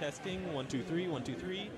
Testing. 1, 2, 3. 1, 2, 3.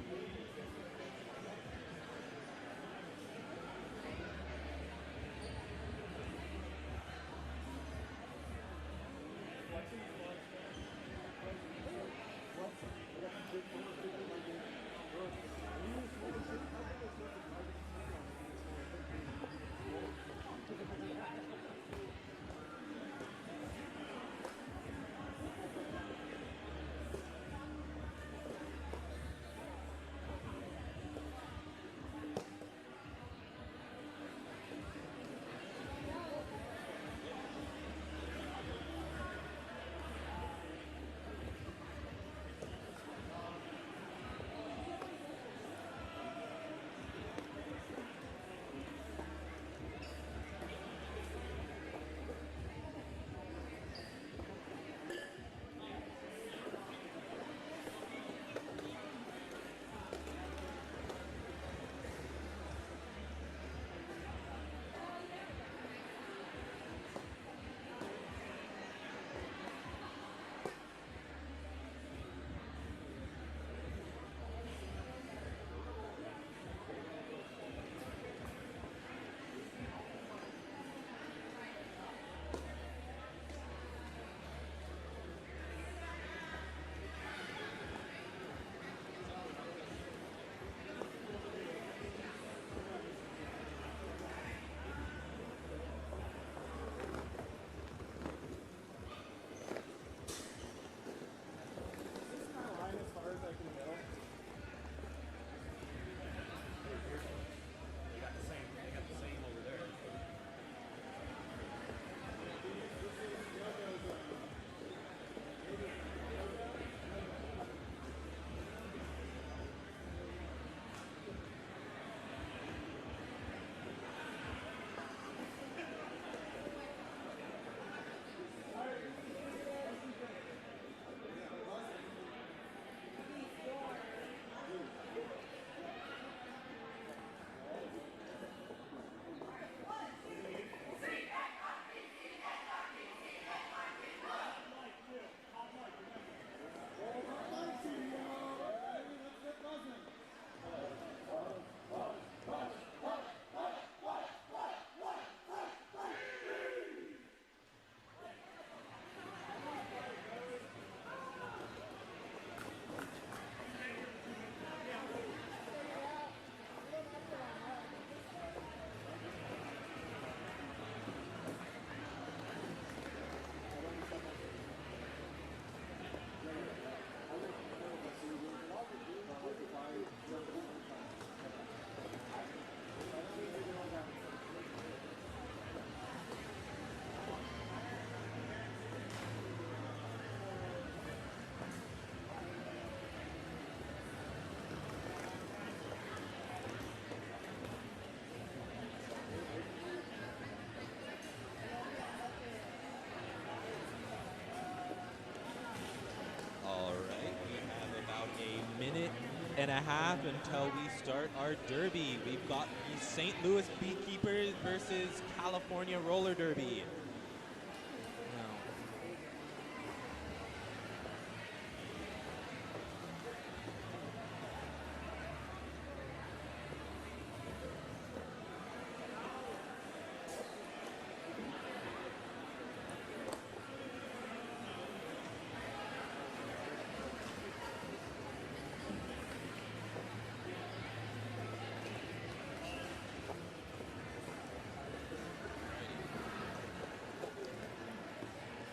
Minute and a half until we start our derby. We've got the St. Louis Beekeepers versus California Roller Derby.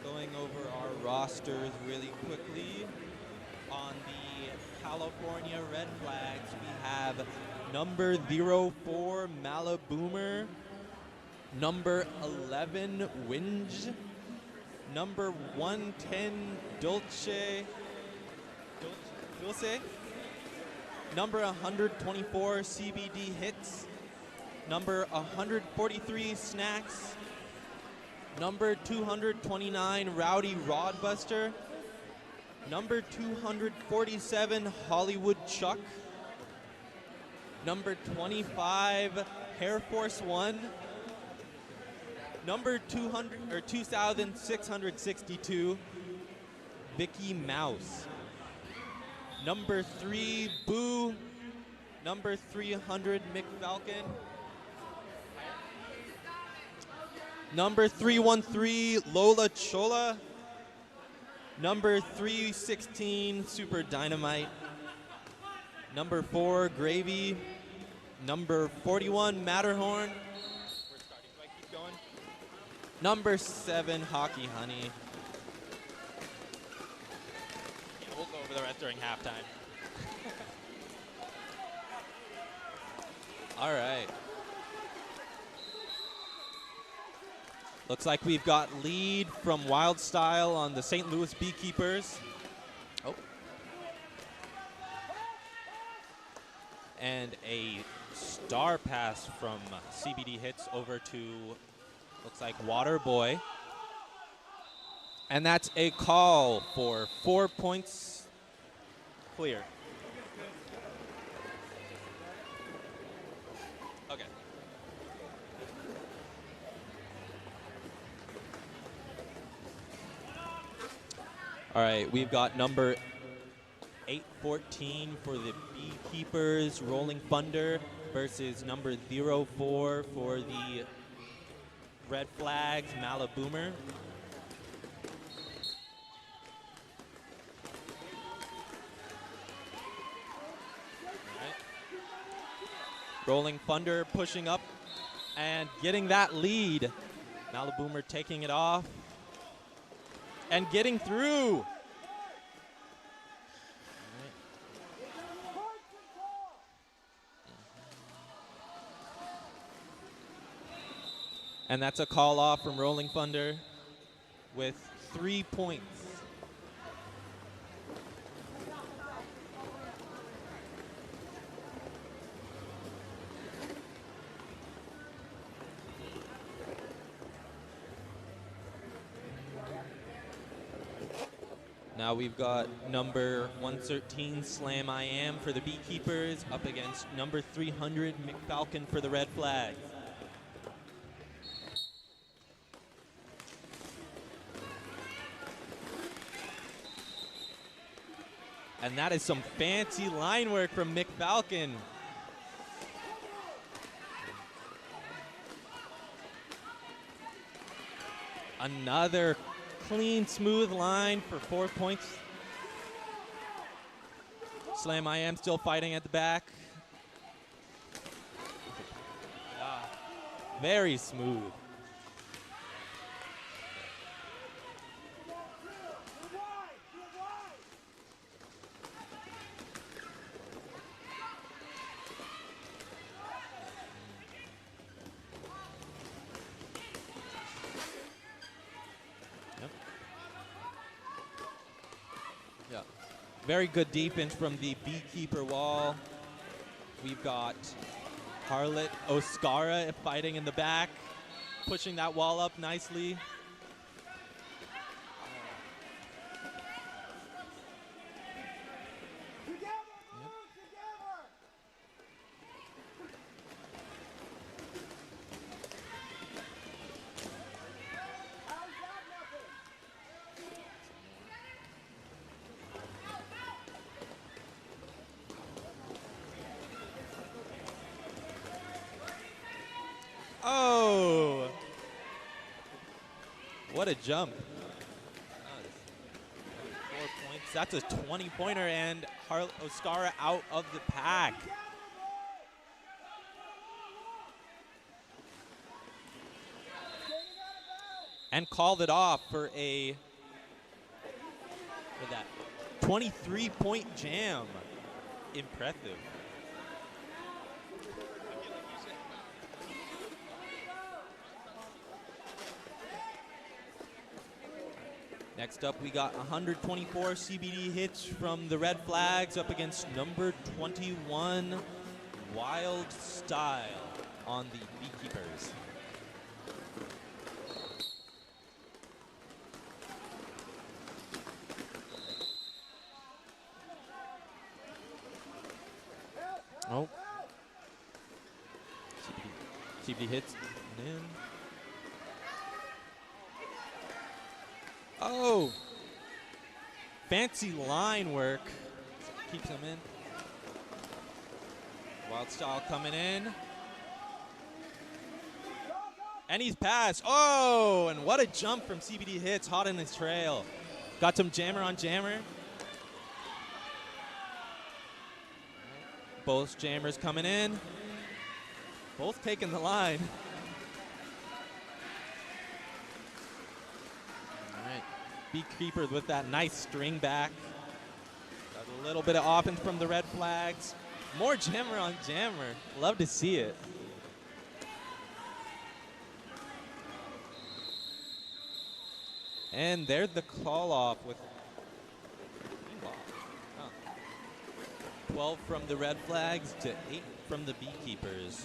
Going over our rosters really quickly. On the California Red Flags, we have number 04 Malaboomer, number 11 Winge, number 110 Dulce, number 124 CBD Hits, number 143 Snacks, number 229 Rowdy Rodbuster, number 247 Hollywood Chuck, number 25 Air Force One, number 2662 Vicky Mouse. Number 3, Boo. Number 300, McFalcon. Number 313, Lola Chola. Number 316, Super Dynamite. Number 4, Gravy. Number 41, Matterhorn. We're starting. Do I keep going? Number 7, Hockey Honey. Yeah, we'll go over the rest during halftime. All right. Looks like we've got lead from Wild Style on the St. Louis BeeKeepers. Oh. And a star pass from CBD Hits over to, looks like Water Boy. And that's a call for 4 points clear. Okay. All right, we've got number 814 for the BeeKeepers, Rolling Thunder, versus number 04 for the Red Flags, Malaboomer. Right. Rolling Thunder pushing up and getting that lead. Malaboomer taking it off and getting through. And that's a call off from Rolling Thunder with 3 points. Now we've got number 113, Slam I Am for the BeeKeepers up against number 300, McFalcon for the Red Flags. And that is some fancy line work from McFalcon. Another clean, smooth line for 4 points. Slam I Am still fighting at the back. Very smooth. Very good defense from the BeeKeeper wall. We've got Harlot Oscara fighting in the back, pushing that wall up nicely. Oh! What a jump. 4 points. That's a 20-pointer, and Oscara out of the pack. And called it off for that 23-point jam. Impressive. Next up, we got 124 CBD hits from the Red Flags up against number 21, Wild Style on the BeeKeepers. Oh. CBD hits. And in. Oh. Fancy line work. keeps him in. Wild style coming in. And he's passed. Oh, and what a jump from CBD Hits, hot in his trail. Got some jammer on jammer. Both jammers coming in. Both taking the line. All right, BeeKeepers with that nice string back. Got a little bit of offense from the red flags. More jammer on jammer. Love to see it. And there's the call off with 12 from the red flags to 8 from the BeeKeepers.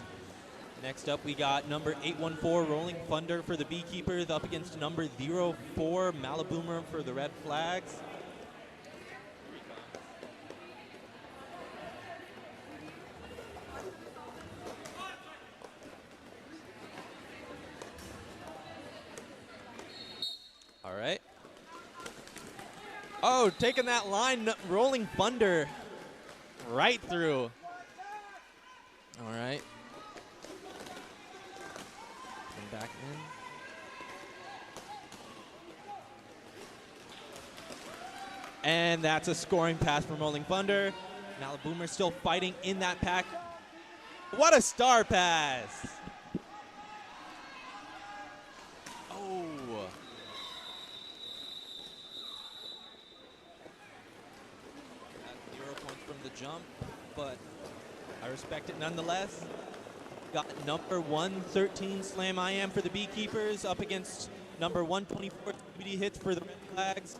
Next up, we got number 814 Rolling Thunder for the BeeKeepers up against number 04 Maliboomer for the red flags. All right. Oh, taking that line, Rolling Thunder right through. All right. Come back in. And that's a scoring pass from Rolling Thunder. Maliboomer still fighting in that pack. What a star pass. Oh. 0 points from the jump, but I respect it nonetheless. Got number 113 Slam I Am for the BeeKeepers up against number 124 CBD Hits for the red flags.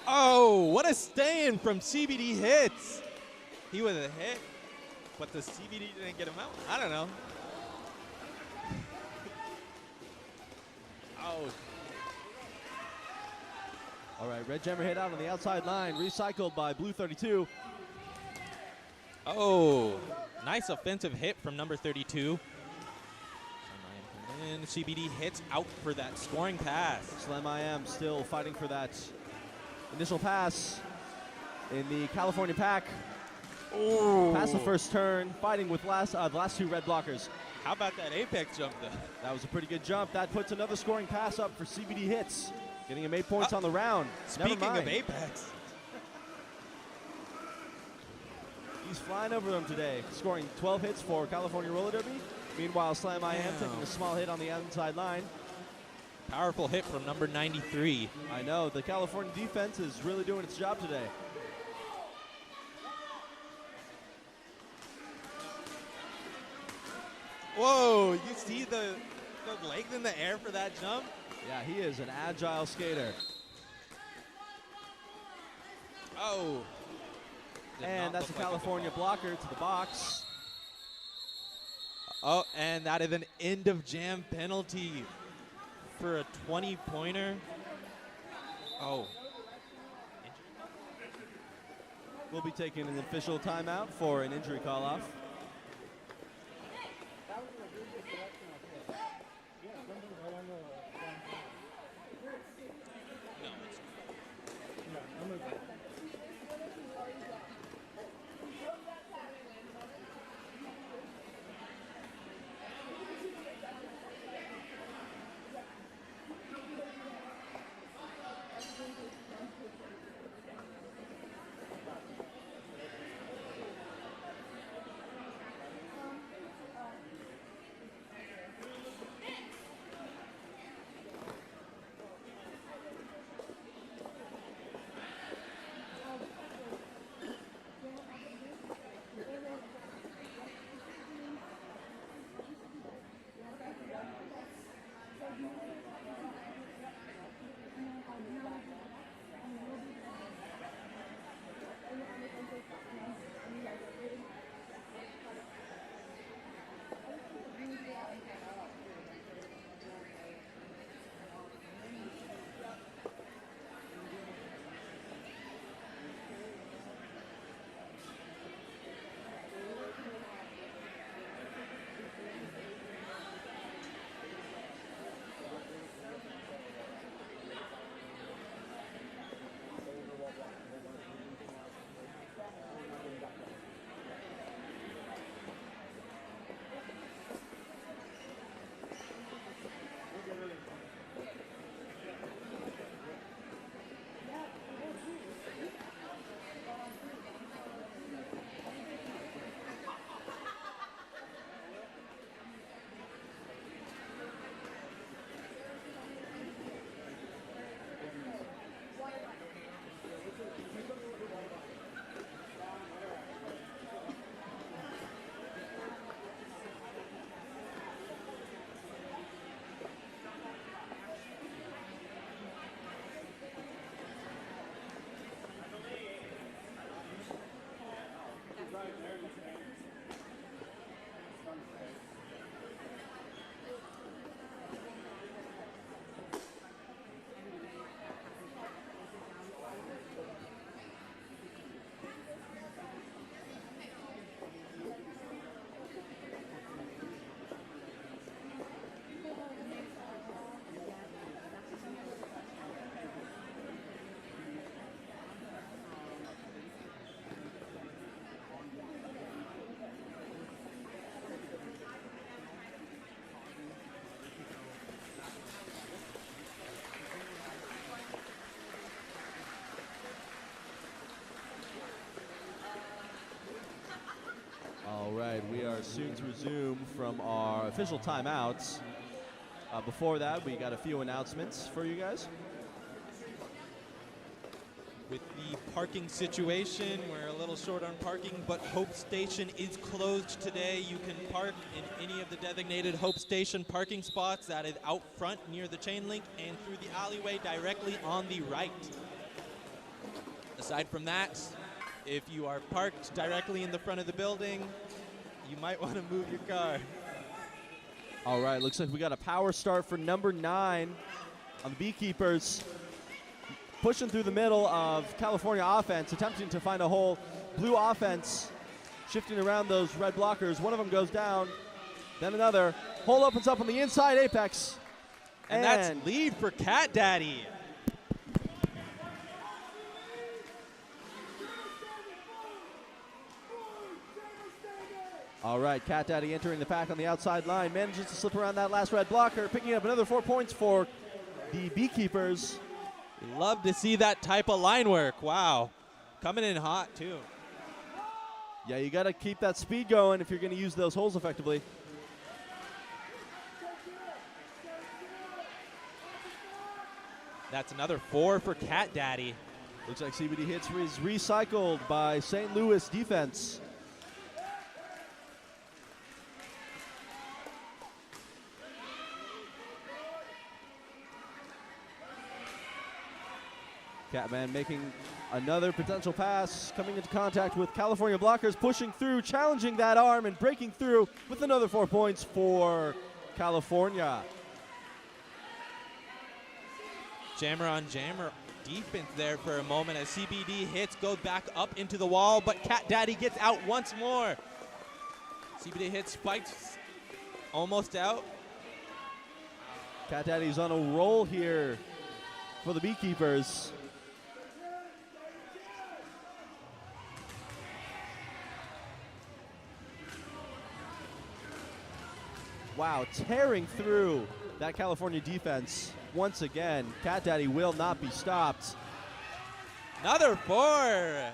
Oh, what a stay-in from CBD Hits. He was a hit, but the CBD didn't get him out. I don't know. Oh. All right, red jammer hit out on the outside line, recycled by blue 32. Oh, nice offensive hit from number 32. And CBD Hits out for that scoring pass. Slam I Am still fighting for that initial pass in the California pack. Oh. Past the first turn, fighting with the last two red blockers. How about that apex jump, though? That was a pretty good jump. That puts another scoring pass up for CBD Hits, getting him 8 points on the round. Speaking of apex. He's flying over them today, scoring 12 hits for California Roller Derby. Meanwhile, Slam I Am taking a small hit on the outside line. Powerful hit from number 93. I know, the California defense is really doing its job today. Whoa, you see the legs in the air for that jump? Yeah, he is an agile skater. Oh. And that's a California blocker to the box. Oh, and that is an end of jam penalty for a 20-pointer. Oh. We'll be taking an official timeout for an injury call-off. we are soon to resume from our official timeouts. Before that, we got a few announcements for you guys. With the parking situation, we're a little short on parking, but Hope Station is closed today. You can park in any of the designated Hope Station parking spots. That is out front near the chain link and through the alleyway directly on the right. Aside from that, if you are parked directly in the front of the building, you might want to move your car. All right, looks like we got a power start for number 9 on the BeeKeepers. Pushing through the middle of California offense, attempting to find a hole. Blue offense shifting around those red blockers. One of them goes down, then another. Hole opens up on the inside apex. And that's lead for Cat Daddy. All right, Cat Daddy entering the pack on the outside line. Manages to slip around that last red blocker, picking up another 4 points for the BeeKeepers. Love to see that type of line work. Wow. Coming in hot, too. Yeah, you got to keep that speed going if you're going to use those holes effectively. That's another 4 for Cat Daddy. Looks like CBD hits is recycled by St. Louis defense. Catman making another potential pass, coming into contact with California blockers, pushing through, challenging that arm, and breaking through with another 4 points for California. Jammer on jammer defense there for a moment as CBD hits, goes back up into the wall, but Cat Daddy gets out once more. CBD hits, spikes, almost out. Cat Daddy's on a roll here for the BeeKeepers. Wow, tearing through that California defense once again. Cat Daddy will not be stopped. Another 4.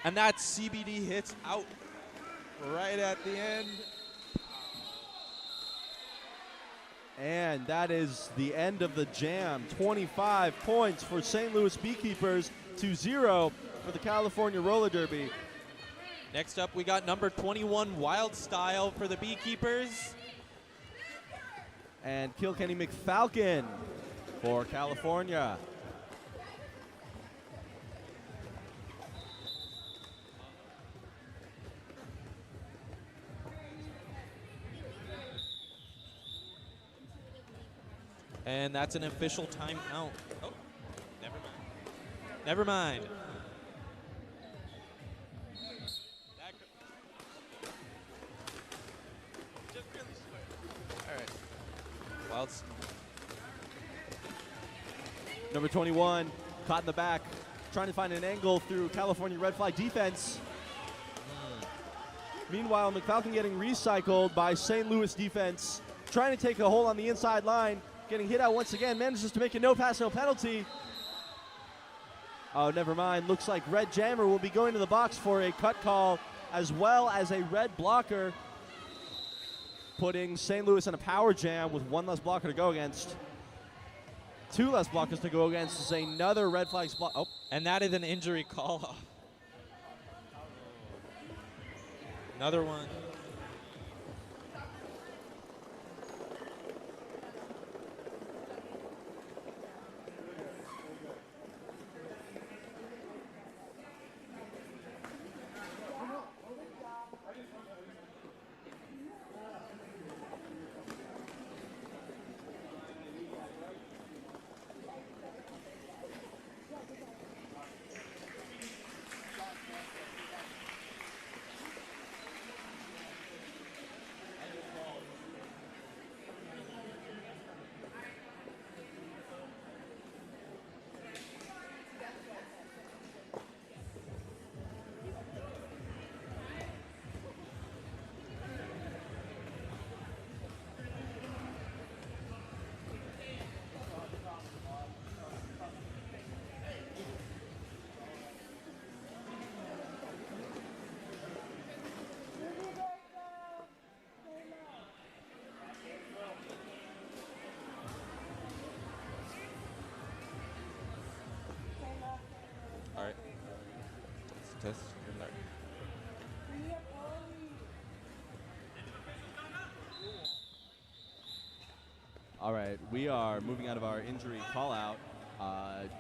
And that's CBD hits out right at the end. And that is the end of the jam. 25 points for St. Louis BeeKeepers to 0 for the California Roller Derby. Next up, we got number 21, Wild Style for the BeeKeepers. And Kilkenny McFalcon for California. And that's an official timeout. Oh, never mind. Never mind. All right. Wild. Number 21, caught in the back, trying to find an angle through California red flag defense. Meanwhile, McFalcon getting recycled by St. Louis defense, trying to take a hole on the inside line, getting hit out once again, manages to make a no pass, no penalty. Oh, never mind. Looks like Red Jammer will be going to the box for a cut call, as well as a red blocker, putting St. Louis in a power jam with one less blocker to go against. 2 less blockers to go against is another red flag spot. Oh. And that is an injury call. Another one. test. All right, we are moving out of our injury call-out.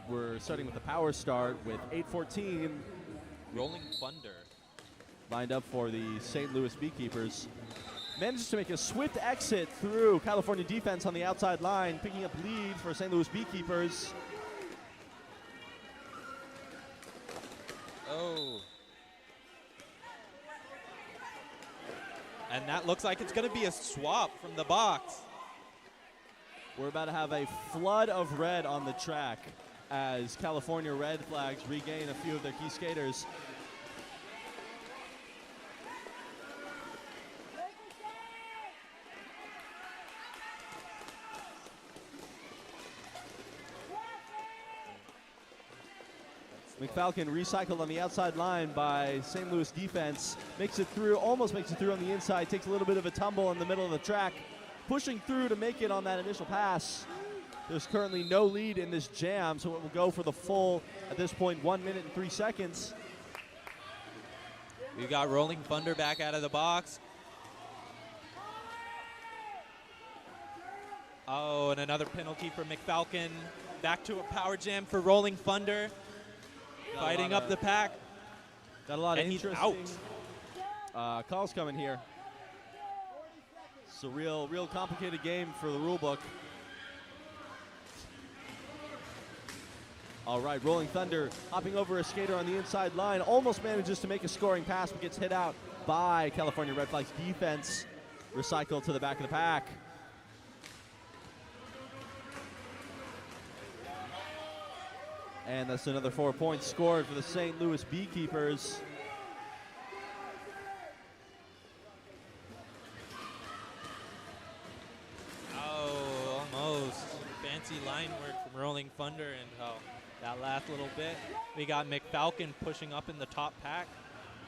We're starting with the power start with 8:14 Rolling Thunder. lined up for the St. Louis BeeKeepers. Manages to make a swift exit through California defense on the outside line, picking up lead for St. Louis BeeKeepers. Oh. And that looks like it's going to be a swap from the box. We're about to have a flood of red on the track as California Red Flags regain a few of their key skaters. McFalcon recycled on the outside line by St. Louis defense. Makes it through, almost makes it through on the inside. Takes a little bit of a tumble in the middle of the track. Pushing through to make it on that initial pass. There's currently no lead in this jam, so it will go for the full, at this point, 1 minute and 3 seconds. We've got Rolling Thunder back out of the box. Oh, and another penalty for McFalcon. Back to a power jam for Rolling Thunder. Fighting up the pack. Got a lot of And he's interesting calls coming here. It's a real complicated game for the rule book. All right, Rolling Thunder hopping over a skater on the inside line. Almost manages to make a scoring pass, but gets hit out by California Red Flags defense. Recycled to the back of the pack. And that's another 4 points scored for the St. Louis BeeKeepers. Oh, almost. Fancy line work from Rolling Thunder, and that last little bit. We got McFalcon pushing up in the top pack.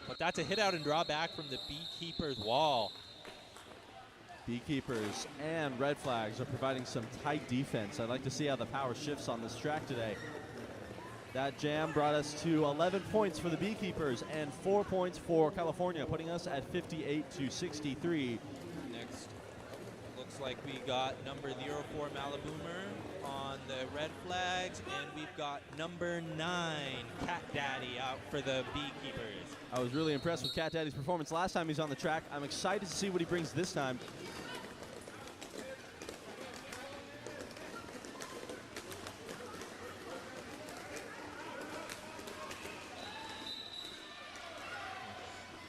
But that's a hit out and draw back from the BeeKeepers wall. BeeKeepers and Red Flags are providing some tight defense. I'd like to see how the power shifts on this track today. That jam brought us to 11 points for the BeeKeepers and 4 points for California, putting us at 58-63. Next, looks like we got number 04 Malaboomer on the Red Flags, and we've got number 9 Cat Daddy out for the BeeKeepers. I was really impressed with Cat Daddy's performance last time he's on the track. I'm excited to see what he brings this time.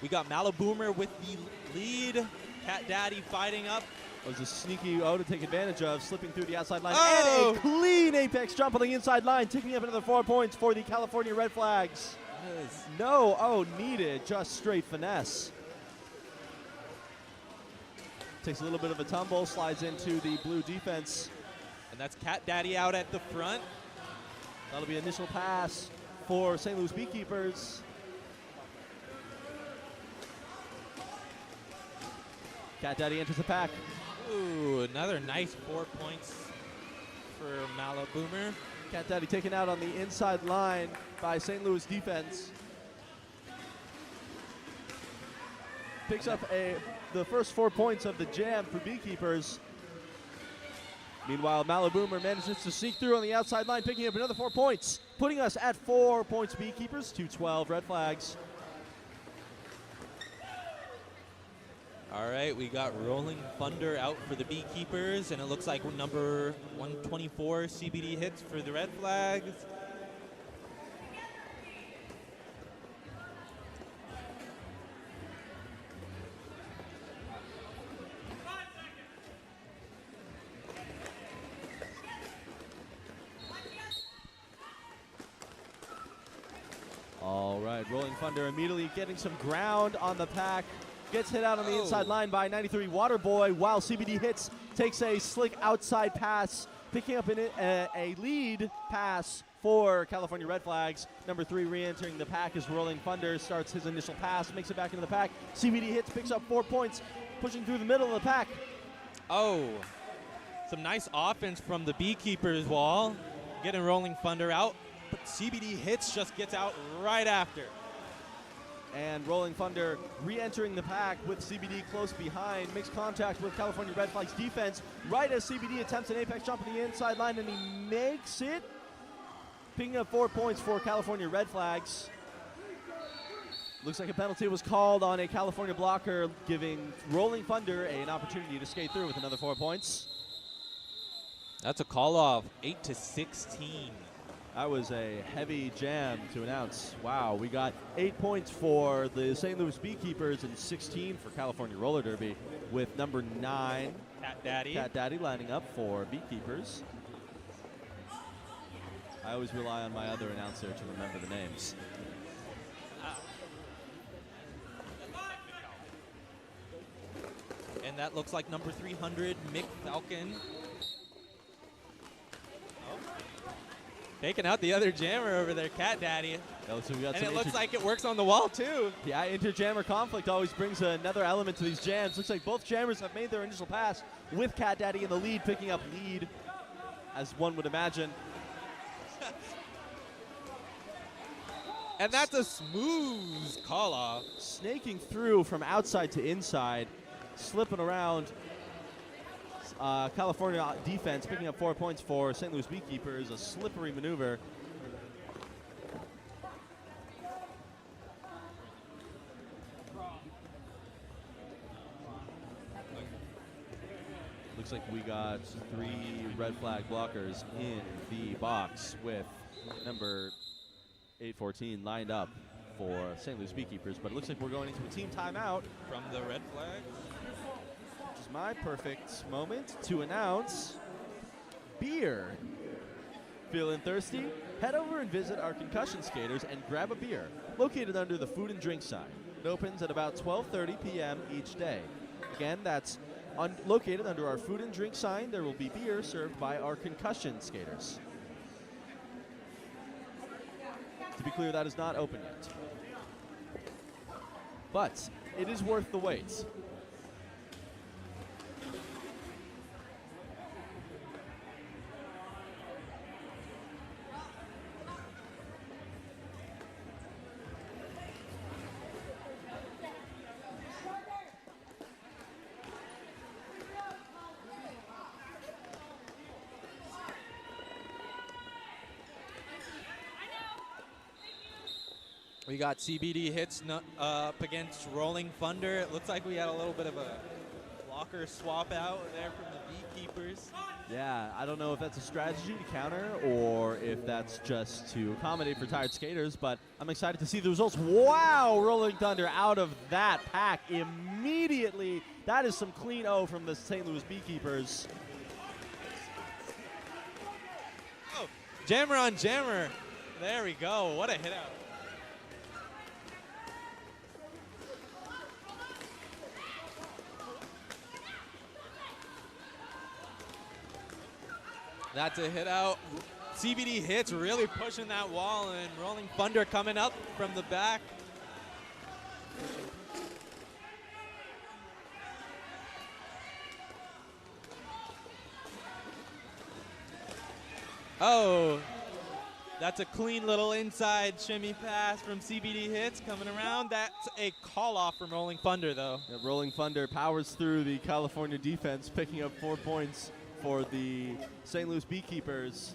We got Malaboomer with the lead. Cat Daddy fighting up. It was a sneaky to take advantage of, slipping through the outside line. Oh! And a clean apex jump on the inside line, taking up another 4 points for the California Red Flags. Yes. No, needed, just straight finesse. Takes a little bit of a tumble, slides into the blue defense. And that's Cat Daddy out at the front. That'll be initial pass for St. Louis BeeKeepers. Cat Daddy enters the pack. Ooh, another nice 4 points for Malaboomer. Cat Daddy taken out on the inside line by St. Louis defense. Picks up the first 4 points of the jam for BeeKeepers. Meanwhile, Malaboomer manages to sneak through on the outside line, picking up another 4 points, putting us at 4 points BeeKeepers, 2-12 Red Flags. All right, we got Rolling Thunder out for the BeeKeepers, and it looks like number 124 CBD hits for the Red Flags. All right, Rolling Thunder immediately getting some ground on the pack. Gets hit out on the inside line by 93 Waterboy, while CBD Hits takes a slick outside pass, picking up a lead pass for California Red Flags. Number 3 re-entering the pack as Rolling Thunder starts his initial pass, makes it back into the pack. CBD Hits picks up 4 points, pushing through the middle of the pack. Oh, some nice offense from the BeeKeepers wall, getting Rolling Thunder out, but CBD Hits just gets out right after. And Rolling Thunder re-entering the pack with CBD close behind. Makes contact with California Red Flags defense right as CBD attempts an apex jump on the inside line, and he makes it. Picking up 4 points for California Red Flags. Looks like a penalty was called on a California blocker, giving Rolling Thunder an opportunity to skate through with another 4 points. That's a call off, 8-16. That was a heavy jam to announce. Wow, we got 8 points for the St. Louis BeeKeepers and 16 for California Roller Derby, with number 9, Cat Daddy lining up for BeeKeepers. I always rely on my other announcer to remember the names. And that looks like number 300, Mick Falcon. Taking out the other jammer over there, Cat Daddy. So we got and it looks like it works on the wall, too. Yeah, inter-jammer conflict always brings another element to these jams. Looks like both jammers have made their initial pass with Cat Daddy in the lead, picking up lead, as one would imagine. And that's a smooth call-off. Snaking through from outside to inside, slipping around. California defense picking up 4 points for St. Louis BeeKeepers, a slippery maneuver. Looks like we got 3 red flag blockers in the box with number 814 lined up for St. Louis BeeKeepers, but it looks like we're going into a team timeout from the red flag. Which is my perfect moment to announce beer. Feeling thirsty? Head over and visit our concussion skaters and grab a beer, located under the food and drink sign. It opens at about 12:30 p.m. each day. Again, that's located under our food and drink sign. There will be beer served by our concussion skaters. To be clear, that is not open yet. But it is worth the wait. We got CBD hits up against Rolling Thunder. It looks like we had a little bit of a blocker swap out there from the BeeKeepers. Yeah, I don't know if that's a strategy to counter or if that's just to accommodate for tired skaters, but I'm excited to see the results. Wow, Rolling Thunder out of that pack immediately. That is some clean O from the St. Louis BeeKeepers. Oh, jammer on jammer. There we go. What a hit out. That's a hit out. CBD hits really pushing that wall, and Rolling Thunder coming up from the back. Oh, that's a clean little inside shimmy pass from CBD hits coming around. That's a call off from Rolling Thunder, though. Yeah, Rolling Thunder powers through the California defense, picking up 4 points for the St. Louis BeeKeepers.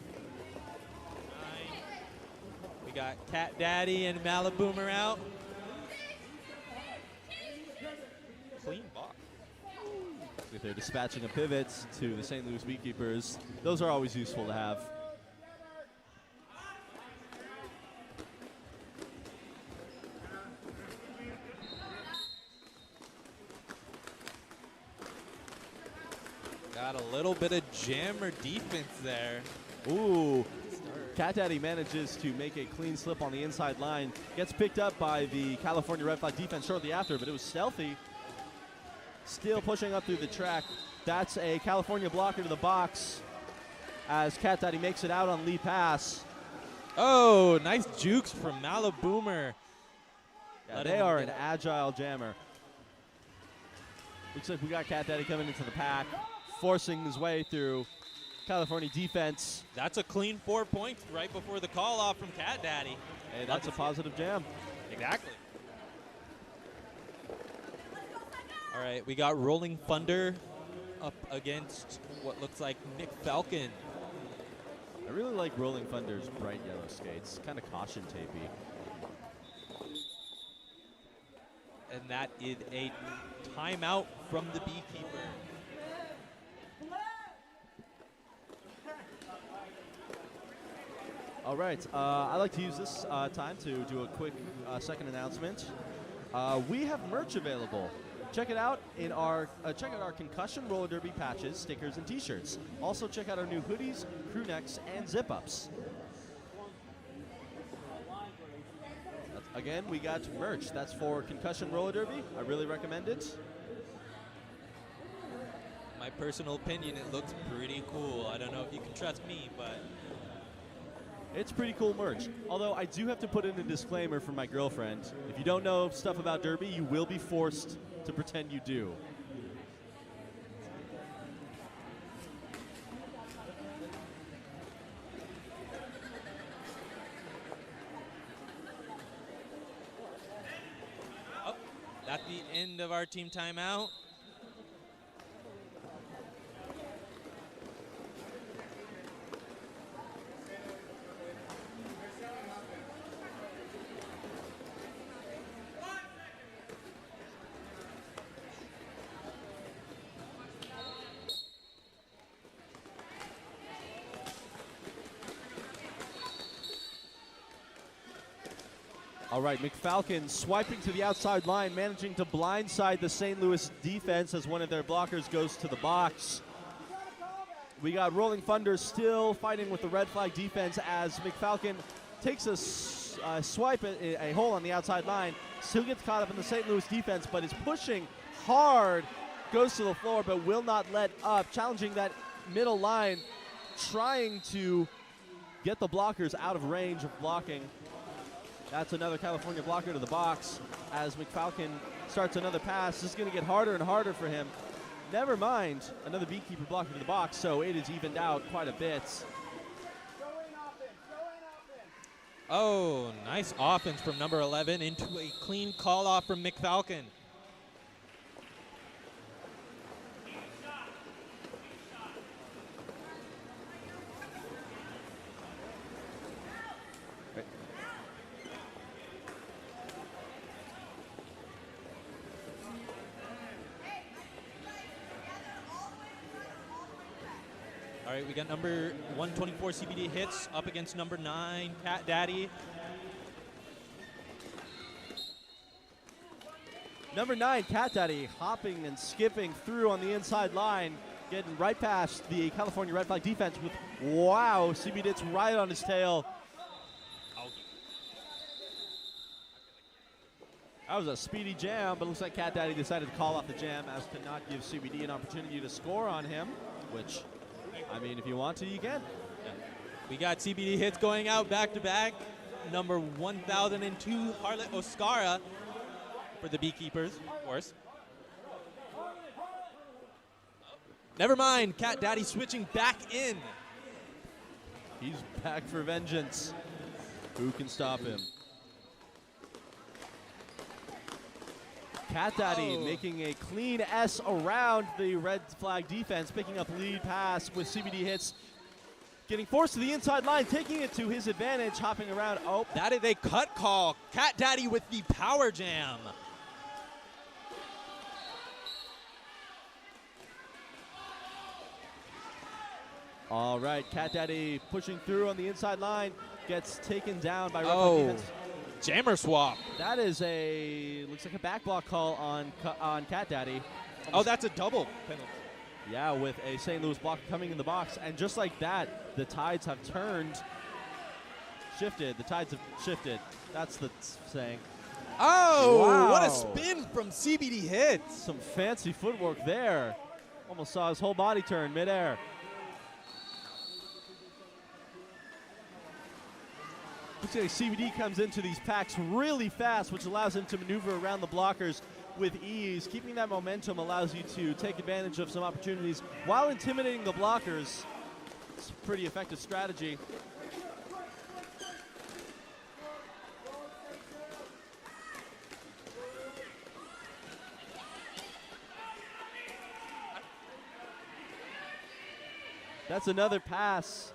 We got Cat Daddy and Malaboomer out. Clean block. If they're dispatching a pivot to the St. Louis BeeKeepers, those are always useful to have. Got a little bit of jammer defense there. Ooh. Cat Daddy manages to make a clean slip on the inside line. Gets picked up by the California Red Flag defense shortly after, but it was stealthy. Still pushing up through the track. That's a California blocker to the box as Cat Daddy makes it out on lead pass. Oh, nice jukes from Malaboomer. Yeah, they are an agile jammer. Looks like we got Cat Daddy coming into the pack, forcing his way through California defense. That's a clean 4 points right before the call off from Cat Daddy. Hey, that's a positive jam. Exactly. All right, we got Rolling Thunder up against what looks like Nick Falcon. I really like Rolling Thunder's bright yellow skates. Kind of caution tapey. And that is a timeout from the Beekeeper. All right, I'd like to use this time to do a quick second announcement. We have merch available. Check it out in our concussion roller derby patches, stickers, and T-shirts. Also, check out our new hoodies, crew necks, and zip-ups. Again, we got merch. That's for concussion roller derby. I really recommend it. My personal opinion, it looks pretty cool. I don't know if you can trust me, but it's pretty cool merch. Although I do have to put in a disclaimer for my girlfriend. If you don't know stuff about derby, you will be forced to pretend you do. oh, at the end of our team timeout. All right, McFalcon swiping to the outside line, managing to blindside the St. Louis defense as one of their blockers goes to the box. We got Rolling Thunder still fighting with the red flag defense as McFalcon takes a swipe at a hole on the outside line. Still gets caught up in the St. Louis defense, but is pushing hard, goes to the floor, but will not let up, challenging that middle line, trying to get the blockers out of range of blocking. That's another California blocker to the box as McFalcon starts another pass. This is going to get harder and harder for him. Never mind, another Beekeeper blocker to the box, so it is evened out quite a bit. Oh, nice offense from number 11 into a clean call off from McFalcon. All right, we got number 124 CBD hits up against number 9 Cat Daddy. Number 9 Cat Daddy hopping and skipping through on the inside line, getting right past the California red flag defense with, wow, CBD hits right on his tail. That was a speedy jam, but looks like Cat Daddy decided to call off the jam as to not give CBD an opportunity to score on him, which, I mean, if you want to, you can. Yeah. We got CBD hits going out back-to-back. Number 1002, Harlot Oscara for the Beekeepers, of course. Never mind, Cat Daddy switching back in. He's back for vengeance. Who can stop him? Cat Daddy making a clean S around the red flag defense, picking up lead pass with CBD hits, getting forced to the inside line, taking it to his advantage, hopping around. Oh, that is a cut call. Cat Daddy with the power jam. All right, Cat Daddy pushing through on the inside line, gets taken down by red flag defense. Jammer swap. That is looks like a back block call on Cat Daddy. Oh, that's a double penalty. Yeah, with a St. Louis blocker coming in the box. And just like that, the tides have shifted. The tides have shifted. That's the saying. Oh, wow. What a spin from CBD hits. Some fancy footwork there. Almost saw his whole body turn midair. Looks like CBD comes into these packs really fast, which allows him to maneuver around the blockers with ease. Keeping that momentum allows you to take advantage of some opportunities while intimidating the blockers. It's a pretty effective strategy. That's another pass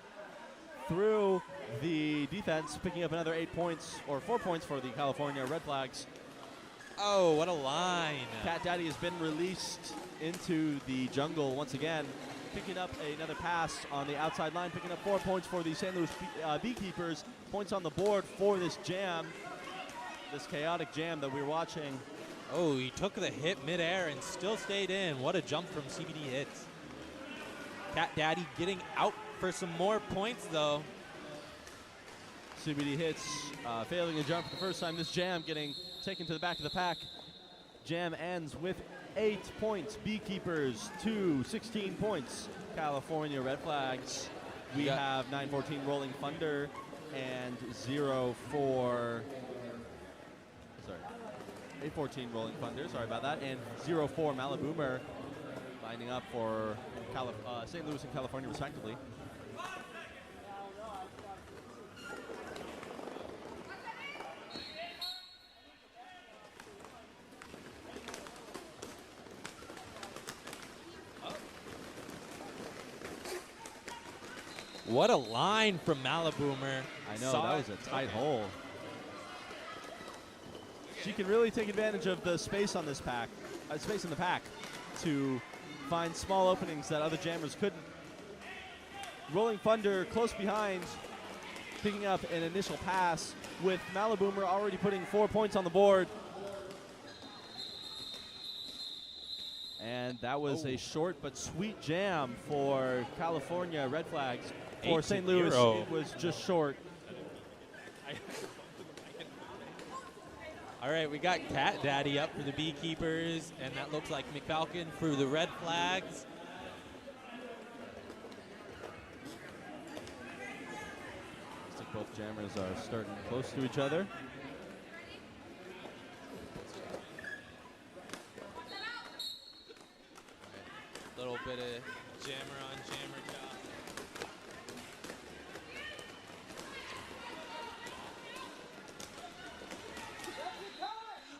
through the defense, picking up another 8 points, or 4 points for the California Red Flags. Oh, what a line. Cat Daddy has been released into the jungle once again, picking up another pass on the outside line, picking up 4 points for the St. Louis BeeKeepers. Points on the board for this jam, this chaotic jam that we're watching. Oh, he took the hit midair and still stayed in. What a jump from CBD Hits. Cat Daddy getting out for some more points, though. CBD Hits failing a jump for the first time. This jam getting taken to the back of the pack. Jam ends with 8 points. BeeKeepers, 16 points. California Red Flags. We have 9-14 Rolling Thunder and 8-14 Rolling Thunder, sorry about that, and 0-4 Malaboomer lining up for St. Louis and California respectively. What a line from Malaboomer. I know, that was a tight hole. She can really take advantage of the space on this pack, space in the pack, to find small openings that other jammers couldn't. Rolling Thunder close behind, picking up an initial pass with Malaboomer already putting 4 points on the board. And that was a short but sweet jam for California Red Flags. For St. Louis, it was just short. All right, we got Cat Daddy up for the BeeKeepers, and that looks like McFalcon for the Red Flags. Looks like both jammers are starting close to each other. Little bit of jammer on jammer job.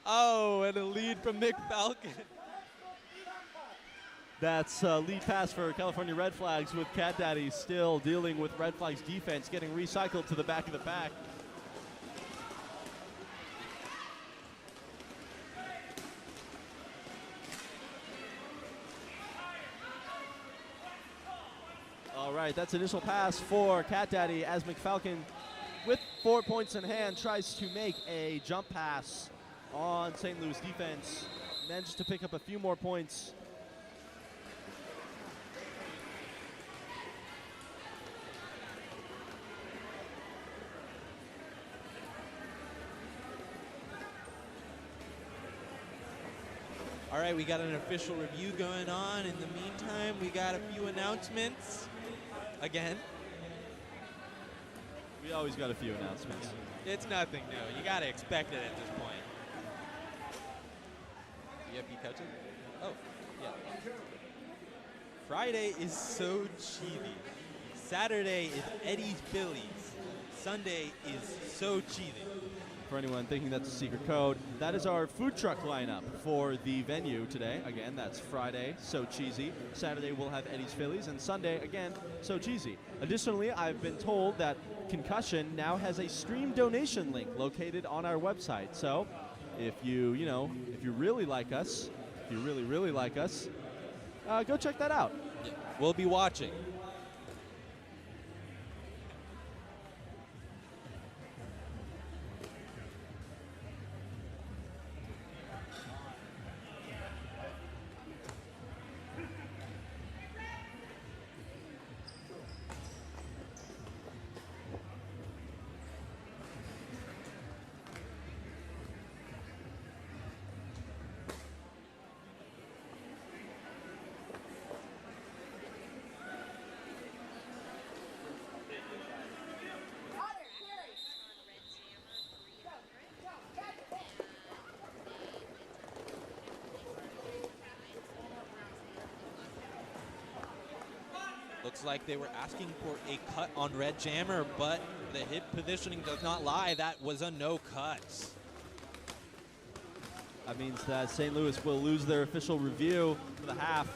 Oh, and a lead from McFalcon. That's a lead pass for California Red Flags, with Cat Daddy still dealing with Red Flags defense, getting recycled to the back of the pack. All right, that's initial pass for Cat Daddy as McFalcon, with 4 points in hand, tries to make a jump pass on St. Louis defense. Manages to pick up a few more points. All right, we got an official review going on. In the meantime, we got a few announcements. Again. We always got a few announcements. It's nothing new. You got to expect it at this point. Yep, you catch it? Oh, yeah. Friday is So Cheesy. Saturday is Eddie's Phillies. Sunday is So Cheesy. For anyone thinking that's a secret code, that is our food truck lineup for the venue today. Again, that's Friday, So Cheesy. Saturday, we'll have Eddie's Phillies. And Sunday, again, So Cheesy. Additionally, I've been told that Concussion now has a stream donation link located on our website. So if you really like us, if you really like us, go check that out. Yeah, we'll be watching. Looks like they were asking for a cut on Red Jammer, but the hip positioning does not lie. That was a no cut. That means that St. Louis will lose their official review for the half.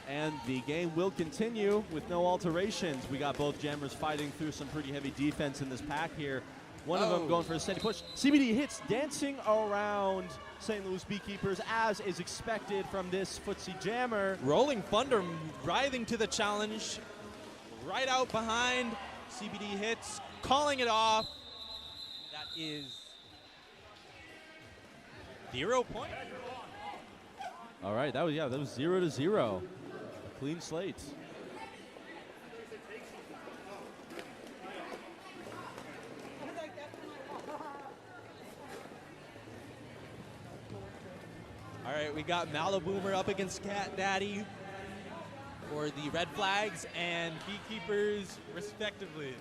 And the game will continue with no alterations. We got both jammers fighting through some pretty heavy defense in this pack here. One of them going for a steady push. CBD hits dancing around St. Louis BeeKeepers, as is expected from this footsie jammer. Rolling Thunder writhing to the challenge. Right out behind. CBD hits, calling it off. That is 0 point. All right, that was 0-0. A clean slate. All right, we got Malaboomer up against Cat Daddy for the Red Flags and BeeKeepers, respectively.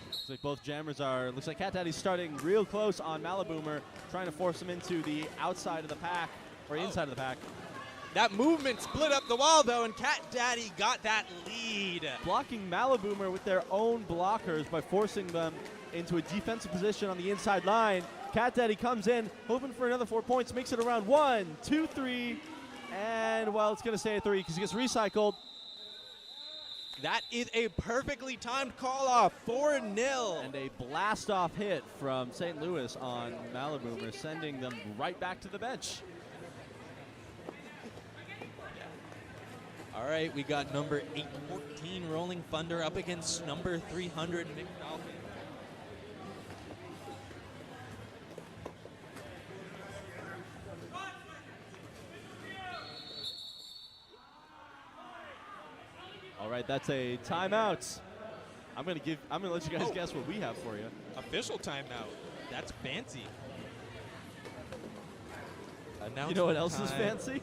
Looks like both jammers are. Looks like Cat Daddy's starting real close on Malaboomer, trying to force him into the outside of the pack, or inside of the pack. That movement split up the wall, though, and Cat Daddy got that lead. Blocking Malaboomer with their own blockers by forcing them into a defensive position on the inside line. Cat Daddy comes in, hoping for another 4 points, makes it around 1, 2, 3, and, well, it's going to stay at 3 because he gets recycled. That is a perfectly timed call-off, 4-0. And a blast-off hit from St. Louis on Malaboomer, sending them right back to the bench. All right, we got number 814 Rolling Thunder up against number 300 McFalcon. All right, that's a timeout. I'm gonna let you guys guess what we have for you. Official timeout. That's fancy. You know what else is fancy?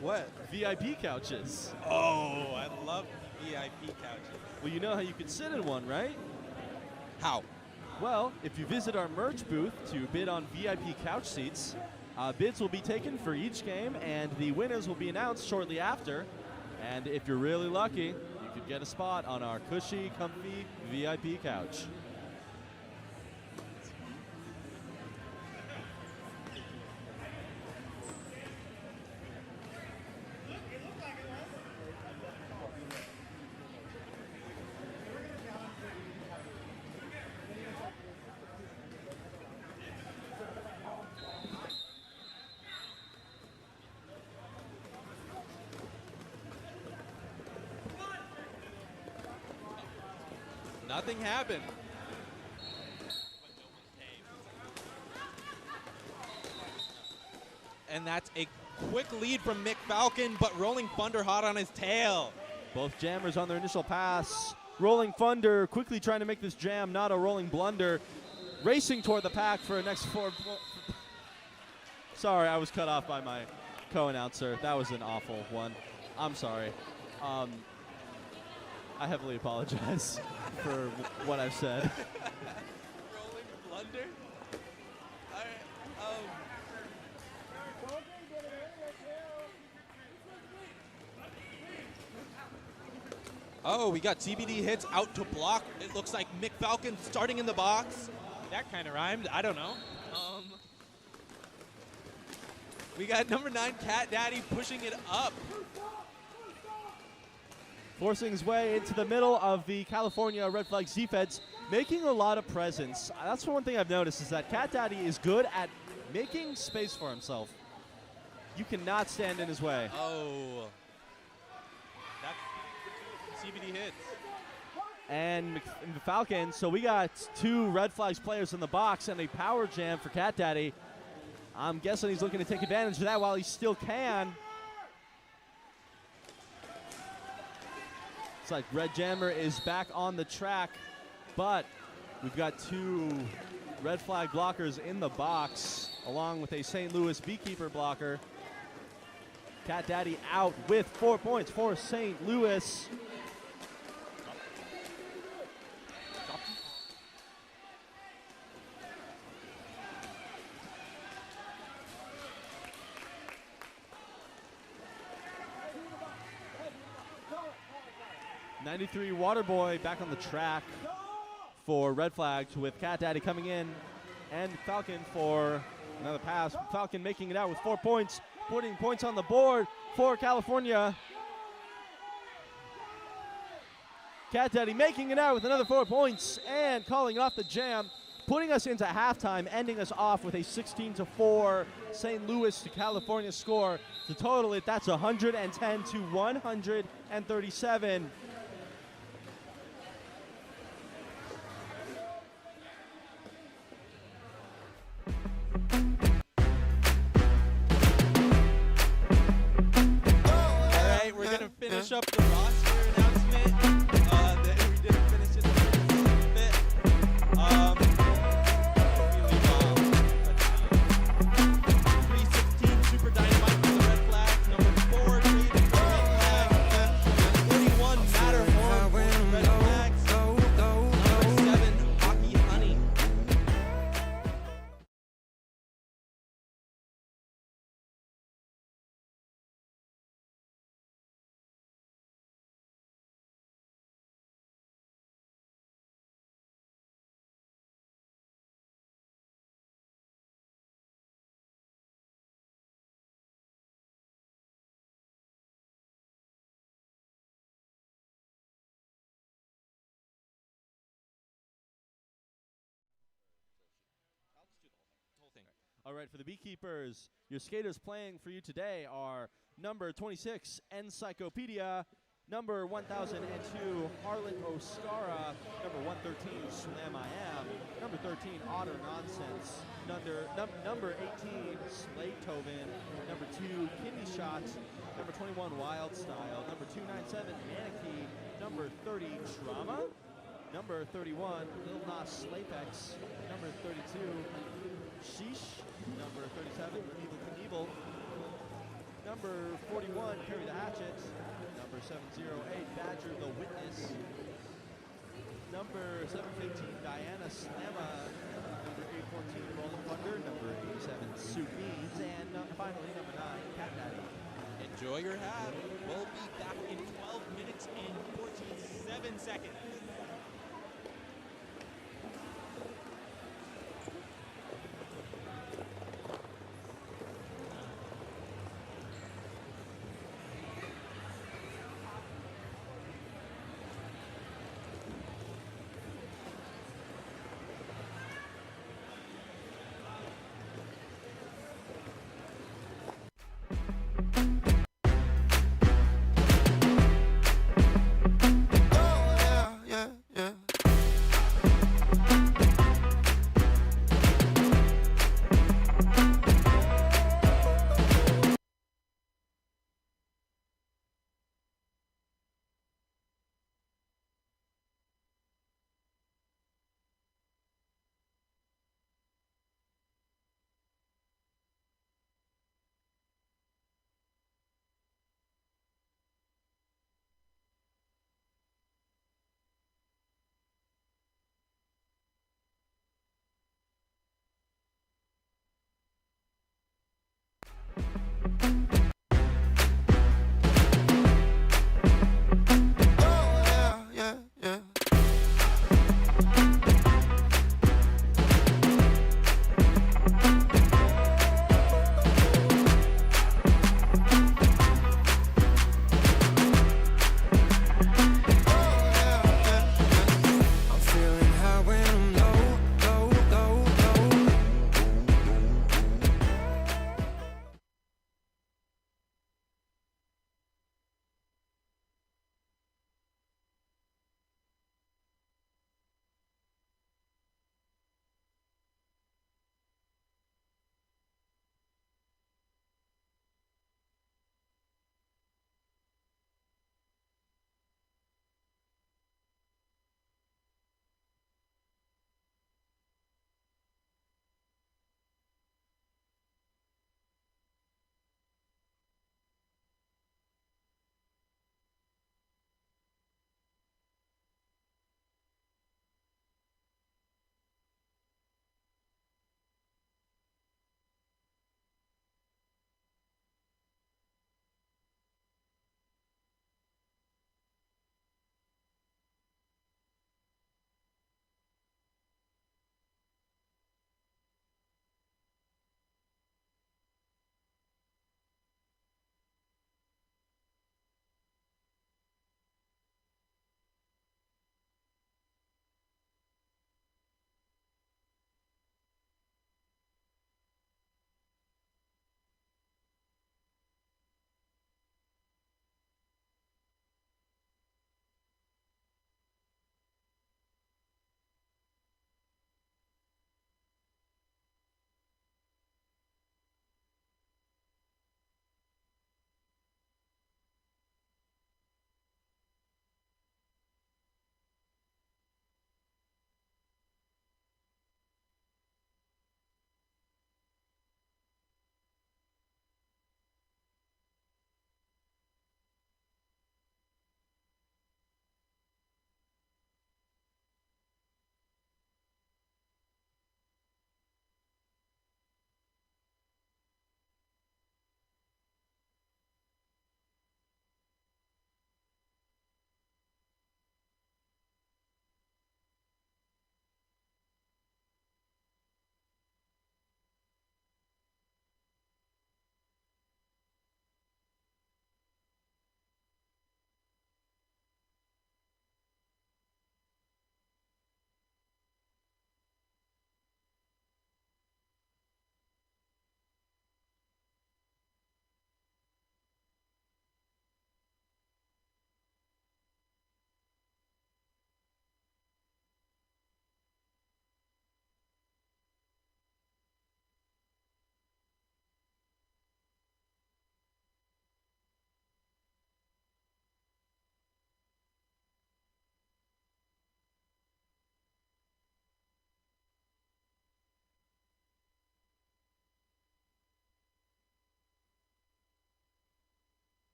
What? VIP couches. Oh, I love VIP couches. Well, you know how you can sit in one, right? How? Well, if you visit our merch booth to bid on VIP couch seats, bids will be taken for each game, and the winners will be announced shortly after. And if you're really lucky, you could get a spot on our cushy, comfy VIP couch. Nothing happened. And that's a quick lead from McFalcon, but Rolling Thunder hot on his tail. Both jammers on their initial pass. Rolling Thunder quickly trying to make this jam not a rolling blunder. Racing toward the pack for a next 4. Sorry, I was cut off by my co-announcer. That was an awful one. I'm sorry. I heavily apologize for what I've said. Rolling blunder? All right. Oh, we got CBD hits out to block. It looks like McFalcon starting in the box. That kind of rhymed. I don't know. We got number 9, Cat Daddy, pushing it up. Forcing his way into the middle of the California Red Flags defense, making a lot of presence. That's one thing I've noticed is that Cat Daddy is good at making space for himself. You cannot stand in his way. Oh. That's CBD hits. And McFalcon, so we got 2 Red Flags players in the box and a power jam for Cat Daddy. I'm guessing he's looking to take advantage of that while he still can. It's like Red Jammer is back on the track, but we've got 2 Red Flag blockers in the box, along with a St. Louis BeeKeeper blocker. Cat Daddy out with 4 points for St. Louis. '93 Waterboy back on the track for Red Flags with Cat Daddy coming in and Falcon for another pass. Falcon making it out with 4 points putting points on the board for California. Cat Daddy making it out with another 4 points and calling off the jam, putting us into halftime, ending us off with a 16-4 St. Louis to California score. To total it, that's 110 to 137. Finish up the roster announcement. That we didn't finish it a bit. Really bomb. 316 Super Dynamite for the red flag. Number 4 Creed for the red flag. Number 41 Matterhorn for the red flags. Number 7 Hockey Honey. All right, for the BeeKeepers, your skaters playing for you today are number 26, Encyclopedia, number 1002, Harlan Oscara, number 113, Slam I Am, number 13, Otter Nonsense, number 18, Slaytoven, number 2, Kidney Shot, number 21, Wild Style, number 297, Manakee, number 30, Trauma, number 31, Lil Nas Slapex, number 32, Sheesh, number 37, Evil Knievel, number 41, Carry the Hatchet, number 708, Badger the Witness, number 715, Diana Slamma, number 814, Rolling Thunder, number 87, Sue Beans, and finally number 9, Cat Daddy. Enjoy your half. We'll be back in 12 minutes and 47 seconds.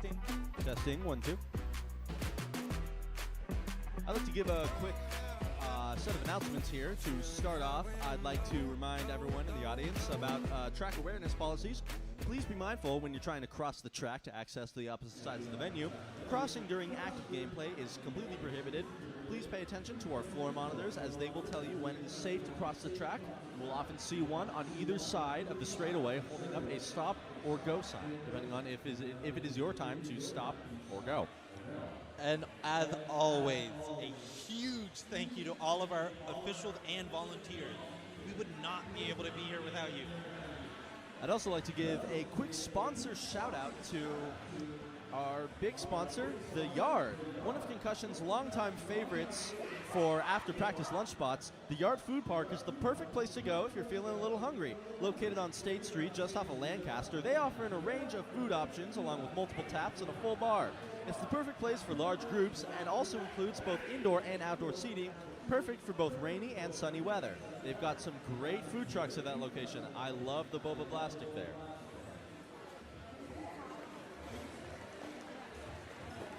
Testing. Testing, 1, 2. I'd like to give a quick set of announcements here. To start off, I'd like to remind everyone in the audience about track awareness policies. Please be mindful when you're trying to cross the track to access the opposite sides of the venue. Crossing during active gameplay is completely prohibited. Please pay attention to our floor monitors as they will tell you when it is safe to cross the track. You will often see one on either side of the straightaway holding up a stop or go sign, depending on if it is your time to stop or go. And as always, a huge thank you to all of our officials and volunteers. We would not be able to be here without you. I'd also like to give a quick sponsor shout out to our big sponsor, The Yard. One of Concussion's longtime favorites for after practice lunch spots, The Yard Food Park is the perfect place to go if you're feeling a little hungry. Located on State Street just off of Lancaster, they offer a range of food options along with multiple taps and a full bar. It's the perfect place for large groups and also includes both indoor and outdoor seating, perfect for both rainy and sunny weather. They've got some great food trucks at that location. I love the Boba Blastic there.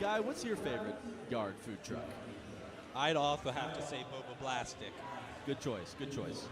Guy, what's your favorite Yard food truck? I'd also have to say Boba Blastic. Good choice, good choice.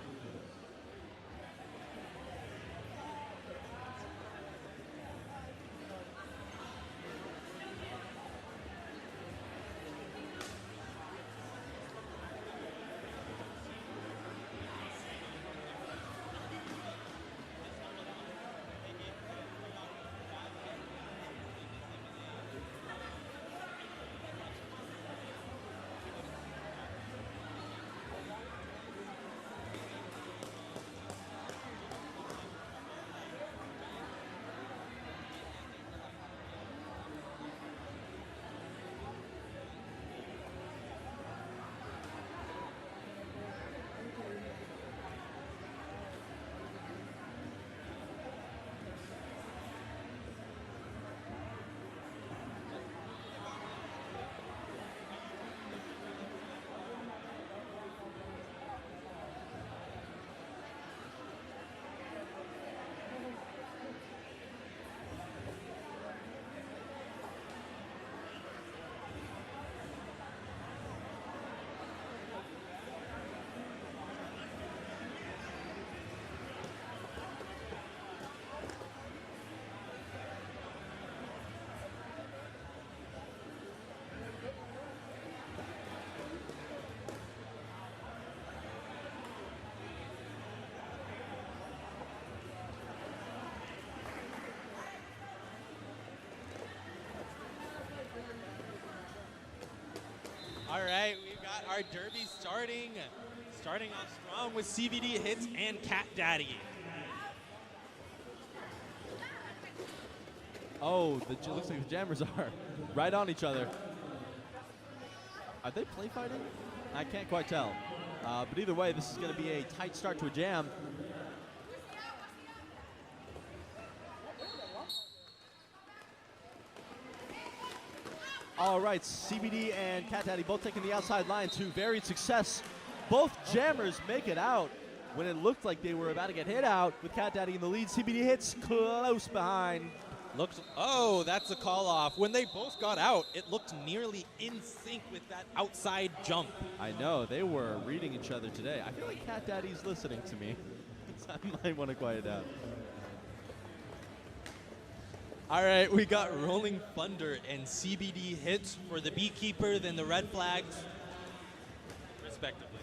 All right, we've got our derby starting off strong with CBD Hits and Cat Daddy. Oh, looks like the jammers are right on each other. Are they play fighting? I can't quite tell. But either way, this is going to be a tight start to a jam. All right, CBD and Cat Daddy both taking the outside line to varied success. Both jammers make it out when it looked like they were about to get hit out with Cat Daddy in the lead. CBD Hits close behind. Oh, that's a call off. When they both got out, it looked nearly in sync with that outside jump. I know, they were reading each other today. I feel like Cat Daddy's listening to me. So I might want to quiet down. All right, we got Rolling Thunder and CBD Hits for the Beekeepers and the Red Flags, respectively.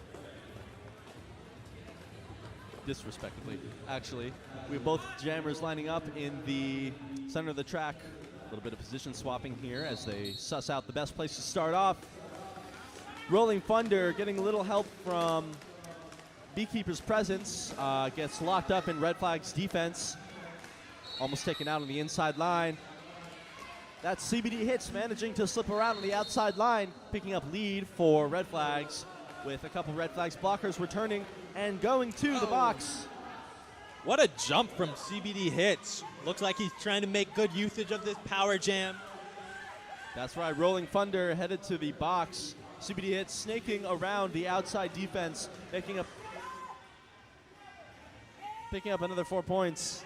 Disrespectively, actually. We have both jammers lining up in the center of the track. A little bit of position swapping here as they suss out the best place to start off. Rolling Thunder getting a little help from Beekeepers' presence. Gets locked up in Red Flag's defense. Almost taken out on the inside line. That's CBD Hits managing to slip around on the outside line, picking up lead for Red Flags with a couple Red Flags blockers returning and going to the box. What a jump from CBD Hits. Looks like he's trying to make good usage of this power jam. That's right, Rolling Thunder headed to the box. CBD Hits snaking around the outside defense, picking up another 4 points.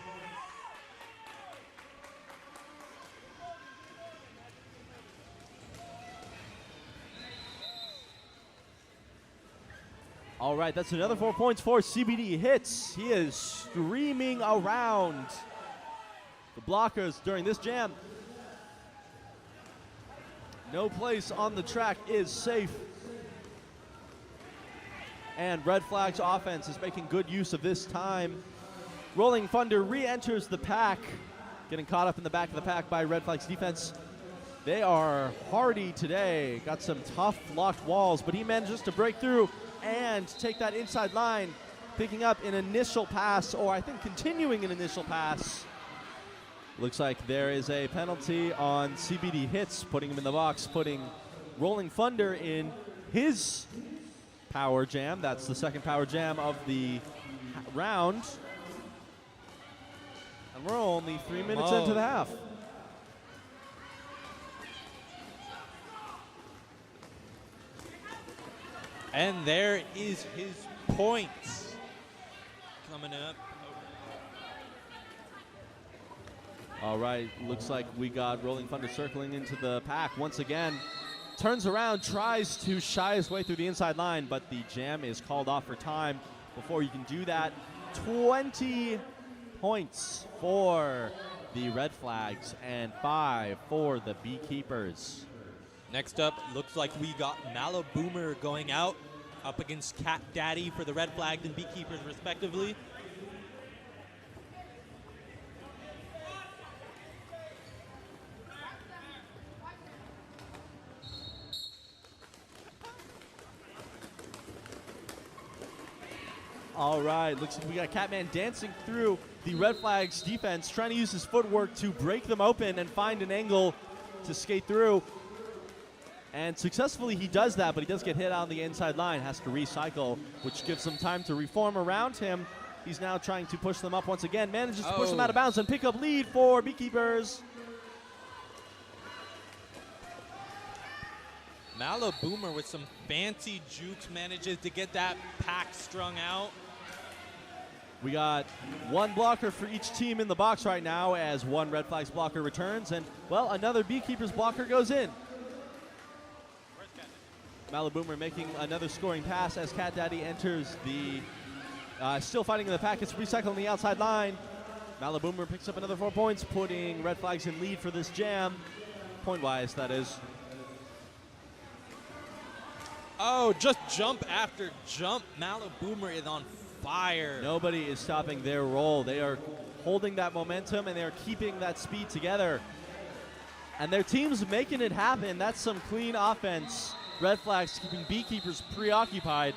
All right, that's another 4 points for CBD Hits. He is streaming around the blockers during this jam. No place on the track is safe. And Red Flag's offense is making good use of this time. Rolling Thunder re-enters the pack, getting caught up in the back of the pack by Red Flag's defense. They are hardy today, got some tough locked walls, but he manages to break through and take that inside line, picking up an initial pass, or I think continuing an initial pass. Looks like there is a penalty on CBD Hits, putting him in the box, putting Rolling Thunder in his power jam. That's the second power jam of the round. And we're only 3 minutes into the half. And there is his points coming up. All right, looks like we got Rolling Thunder circling into the pack once again. Turns around, tries to shy his way through the inside line, but the jam is called off for time. Before you can do that, 20 points for the Red Flags and 5 for the BeeKeepers. Next up, looks like we got Malaboomer going out up against Cat Daddy for the Red Flags and BeeKeepers respectively. All right, looks like we got Catman dancing through the Red Flags defense, trying to use his footwork to break them open and find an angle to skate through. And successfully he does that, but he does get hit on the inside line, has to recycle, which gives him time to reform around him. He's now trying to push them up once again, manages to push them out of bounds and pick up lead for BeeKeepers. Malaboomer with some fancy jukes manages to get that pack strung out. We got one blocker for each team in the box right now as one Red Flags blocker returns, and, well, another BeeKeepers blocker goes in. Malaboomer making another scoring pass as Cat Daddy enters the, still fighting in the pack. It's recycled on the outside line. Malaboomer picks up another 4 points, putting Red Flags in lead for this jam. Point-wise, that is. Oh, just jump after jump. Malaboomer is on fire. Nobody is stopping their roll. They are holding that momentum, and they are keeping that speed together. And their team's making it happen. That's some clean offense. Red Flags keeping BeeKeepers preoccupied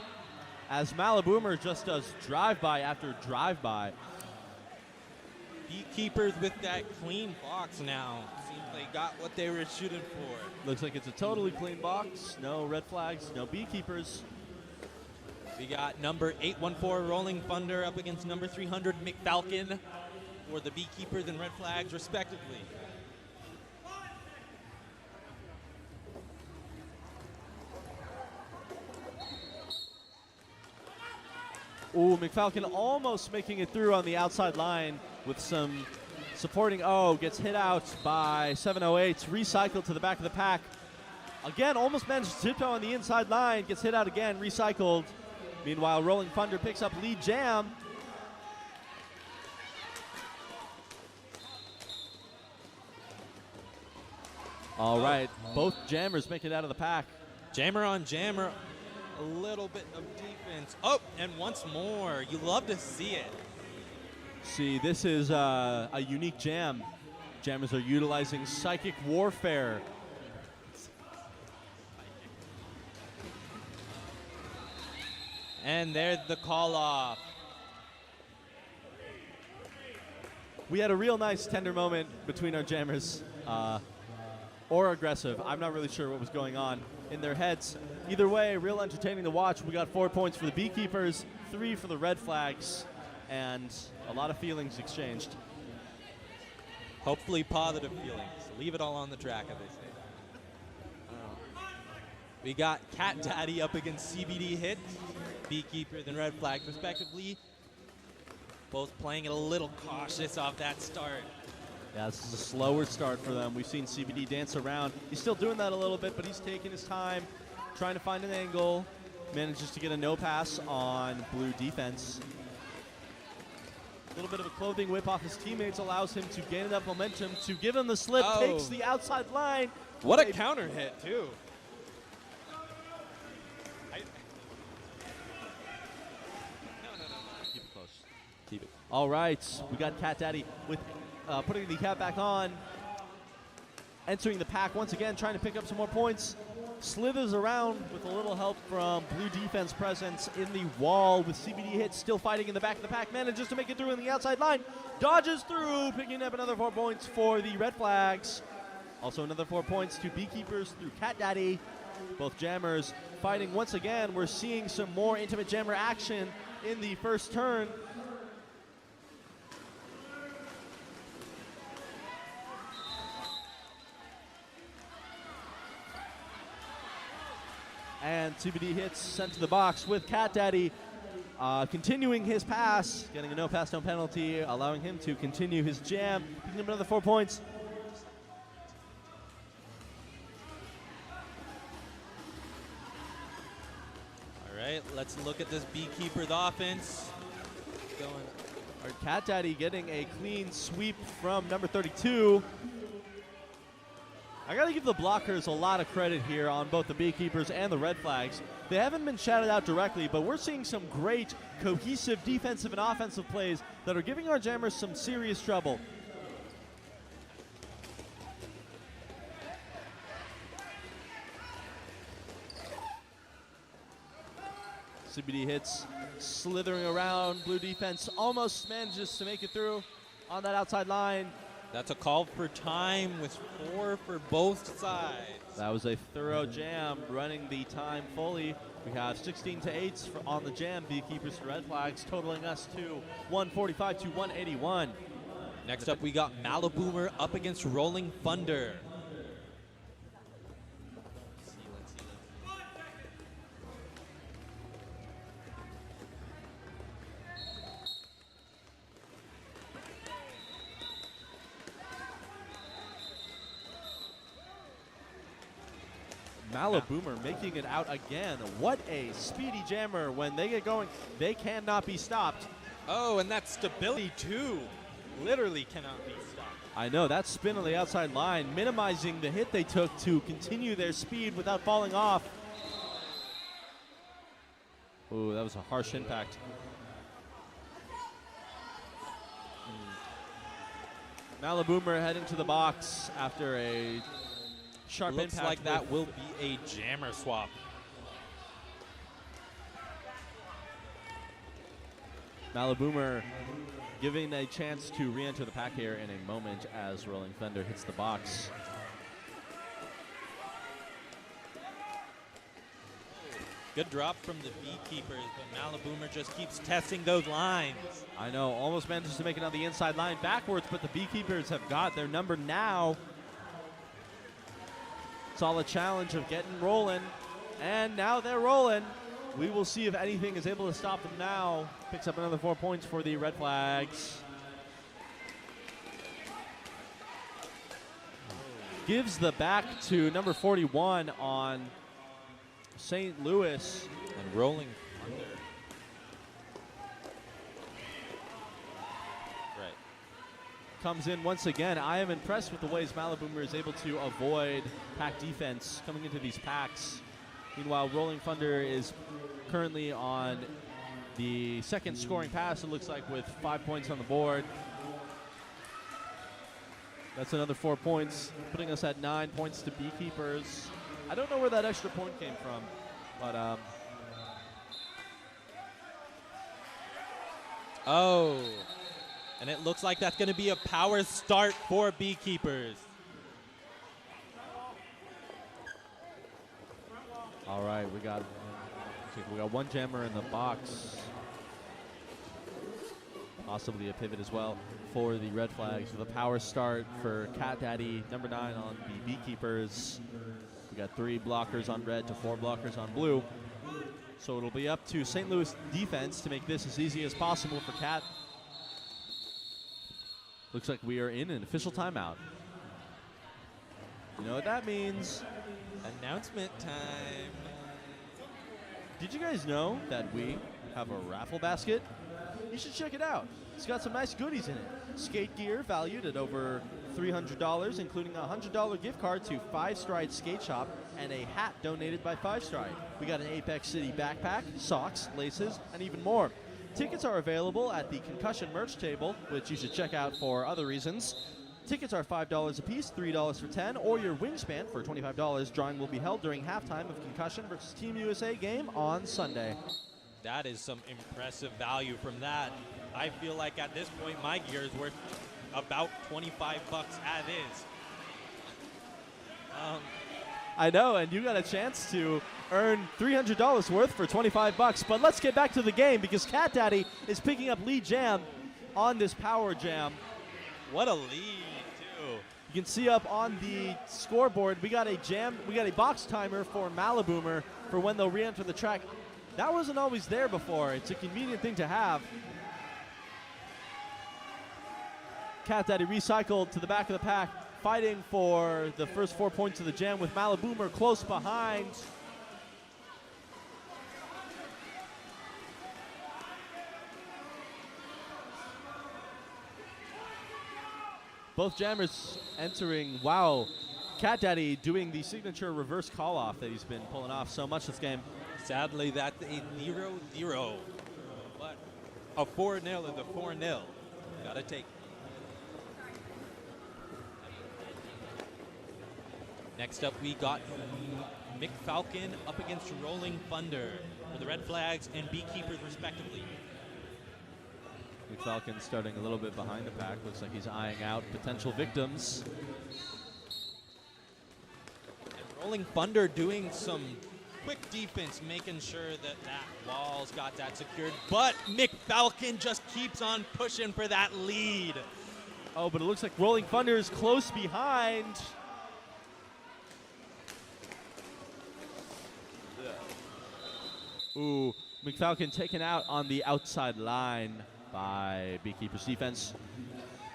as Malaboomer just does drive-by after drive-by. BeeKeepers with that clean box now. Seems they got what they were shooting for. Looks like it's a totally clean box. No Red Flags, no BeeKeepers. We got number 814 Rolling Thunder up against number 300 McFalcon for the BeeKeepers and Red Flags respectively. Ooh, McFalcon almost making it through on the outside line with some supporting. Oh, gets hit out by 708. Recycled to the back of the pack. Again, almost managed to tiptoe on the inside line. Gets hit out again, recycled. Meanwhile, Rolling Thunder picks up lead jam. All right, both jammers make it out of the pack. Jammer on jammer. A little bit of defense. Oh, and once more. You love to see it. See, this is a unique jam. Jammers are utilizing psychic warfare. And there's the call off. We had a real nice tender moment between our jammers. Or aggressive. I'm not really sure what was going on in their heads. Either way, real entertaining to watch. We got 4 points for the BeeKeepers, 3 for the Red Flags, and a lot of feelings exchanged. Hopefully positive feelings. Leave it all on the track, as they say. We got Cat Daddy up against CBD Hits, BeeKeepers and Red Flags respectively. Both playing it a little cautious off that start. Yeah, this is a slower start for them. We've seen CBD dance around. He's still doing that a little bit, but he's taking his time, trying to find an angle. manages to get a no pass on blue defense. A little bit of a clothing whip off his teammates allows him to gain enough momentum to give him the slip, takes the outside line. What a counter hit, too. Keep it close. Keep it. All right, we got Cat Daddy with putting the cap back on. Entering the pack once again, trying to pick up some more points. Slithers around with a little help from blue defense presence in the wall with CBD hits still fighting in the back of the pack. Manages to make it through in the outside line. Dodges through, picking up another 4 points for the Red Flags. Also another 4 points to BeeKeepers through Cat Daddy. Both jammers fighting once again. We're seeing some more intimate jammer action in the first turn. And CBD hits sent to the box with Cat Daddy continuing his pass, getting a no pass, no penalty, allowing him to continue his jam, picking up another 4 points. All right, let's look at this BeeKeepers offense. Our Cat Daddy getting a clean sweep from number 32. I got to give the blockers a lot of credit here on both the BeeKeepers and the Red Flags. They haven't been shouted out directly, but we're seeing some great cohesive defensive and offensive plays that are giving our jammers some serious trouble. CBD hits, slithering around. Blue defense almost manages to make it through on that outside line. That's a call for time with 4 for both sides. That was a thorough jam, running the time fully. We have 16 to 8 on the jam. BeeKeepers to Red Flags, totaling us to 145 to 181. Next up, we got Malaboomer up against Rolling Thunder. Malaboomer making it out again. What a speedy jammer. When they get going, they cannot be stopped. Oh, and that stability, too. Literally cannot be stopped. I know, that spin on the outside line, minimizing the hit they took to continue their speed without falling off. Ooh, that was a harsh impact. Malaboomer heading to the box after a sharp Looks impact. like that will be a jammer swap. Malaboomer giving a chance to re-enter the pack here in a moment as Rolling Thunder hits the box. Good drop from the BeeKeepers, but Malaboomer just keeps testing those lines. I know, almost manages to make it on the inside line backwards, but the BeeKeepers have got their number now. Solid challenge of getting rolling, and now they're rolling. We will see if anything is able to stop them now. Picks up another 4 points for the Red Flags. Gives the back to number 41 on St. Louis. And Rolling Thunder. Right. Comes in once again. I am impressed with the ways Malaboomer is able to avoid pack defense coming into these packs. Meanwhile, Rolling Thunder is currently on the second scoring pass, it looks like, with 5 points on the board. That's another 4 points, putting us at 9 points to BeeKeepers. I don't know where that extra point came from, but Oh, and it looks like that's going to be a power start for BeeKeepers. all right, we got one jammer in the box. Possibly a pivot as well for the Red Flags with a power start for Cat Daddy, number 9 on the BeeKeepers. We got 3 blockers on red to 4 blockers on blue. So it'll be up to St. Louis defense to make this as easy as possible for Cat. Looks like we are in an official timeout. You know what that means? Announcement time. Did you guys know that we have a raffle basket? You should check it out. It's got some nice goodies in it. Skate gear valued at over $300, including a $100 gift card to Five Stride Skate Shop and a hat donated by Five Stride. We got an Apex City backpack, socks, laces, and even more. Tickets are available at the Concussion merch table, which you should check out for other reasons. Tickets are $5 a piece, $3 for 10, or your wingspan for $25. Drawing will be held during halftime of Concussion versus Team USA game on Sunday. That is some impressive value from that. I feel like at this point my gear is worth about 25 bucks as is. I know, and you got a chance to earn $300 worth for 25 bucks. But let's get back to the game because Cat Daddy is picking up lead jam on this power jam. What a lead, too. You can see up on the scoreboard, we got a box timer for Maliboomer for when they'll re-enter the track. That wasn't always there before. It's a convenient thing to have. Cat Daddy recycled to the back of the pack, fighting for the first 4 points of the jam with Maliboomer close behind. Both jammers entering. Wow. Cat Daddy doing the signature reverse call-off that he's been pulling off so much this game. Sadly, that's a 0-0. But a 4-0 is a 4-0. Gotta take. Next up, we got Mick Falcon up against Rolling Thunder for the Red Flags and BeeKeepers, respectively. Mick Falcon starting a little bit behind the pack. Looks like he's eyeing out potential victims. And Rolling Thunder doing some quick defense, making sure that wall's got that secured. But Mick Falcon just keeps on pushing for that lead. Oh, but it looks like Rolling Thunder is close behind. Ooh, McFalcon taken out on the outside line by BeeKeepers defense.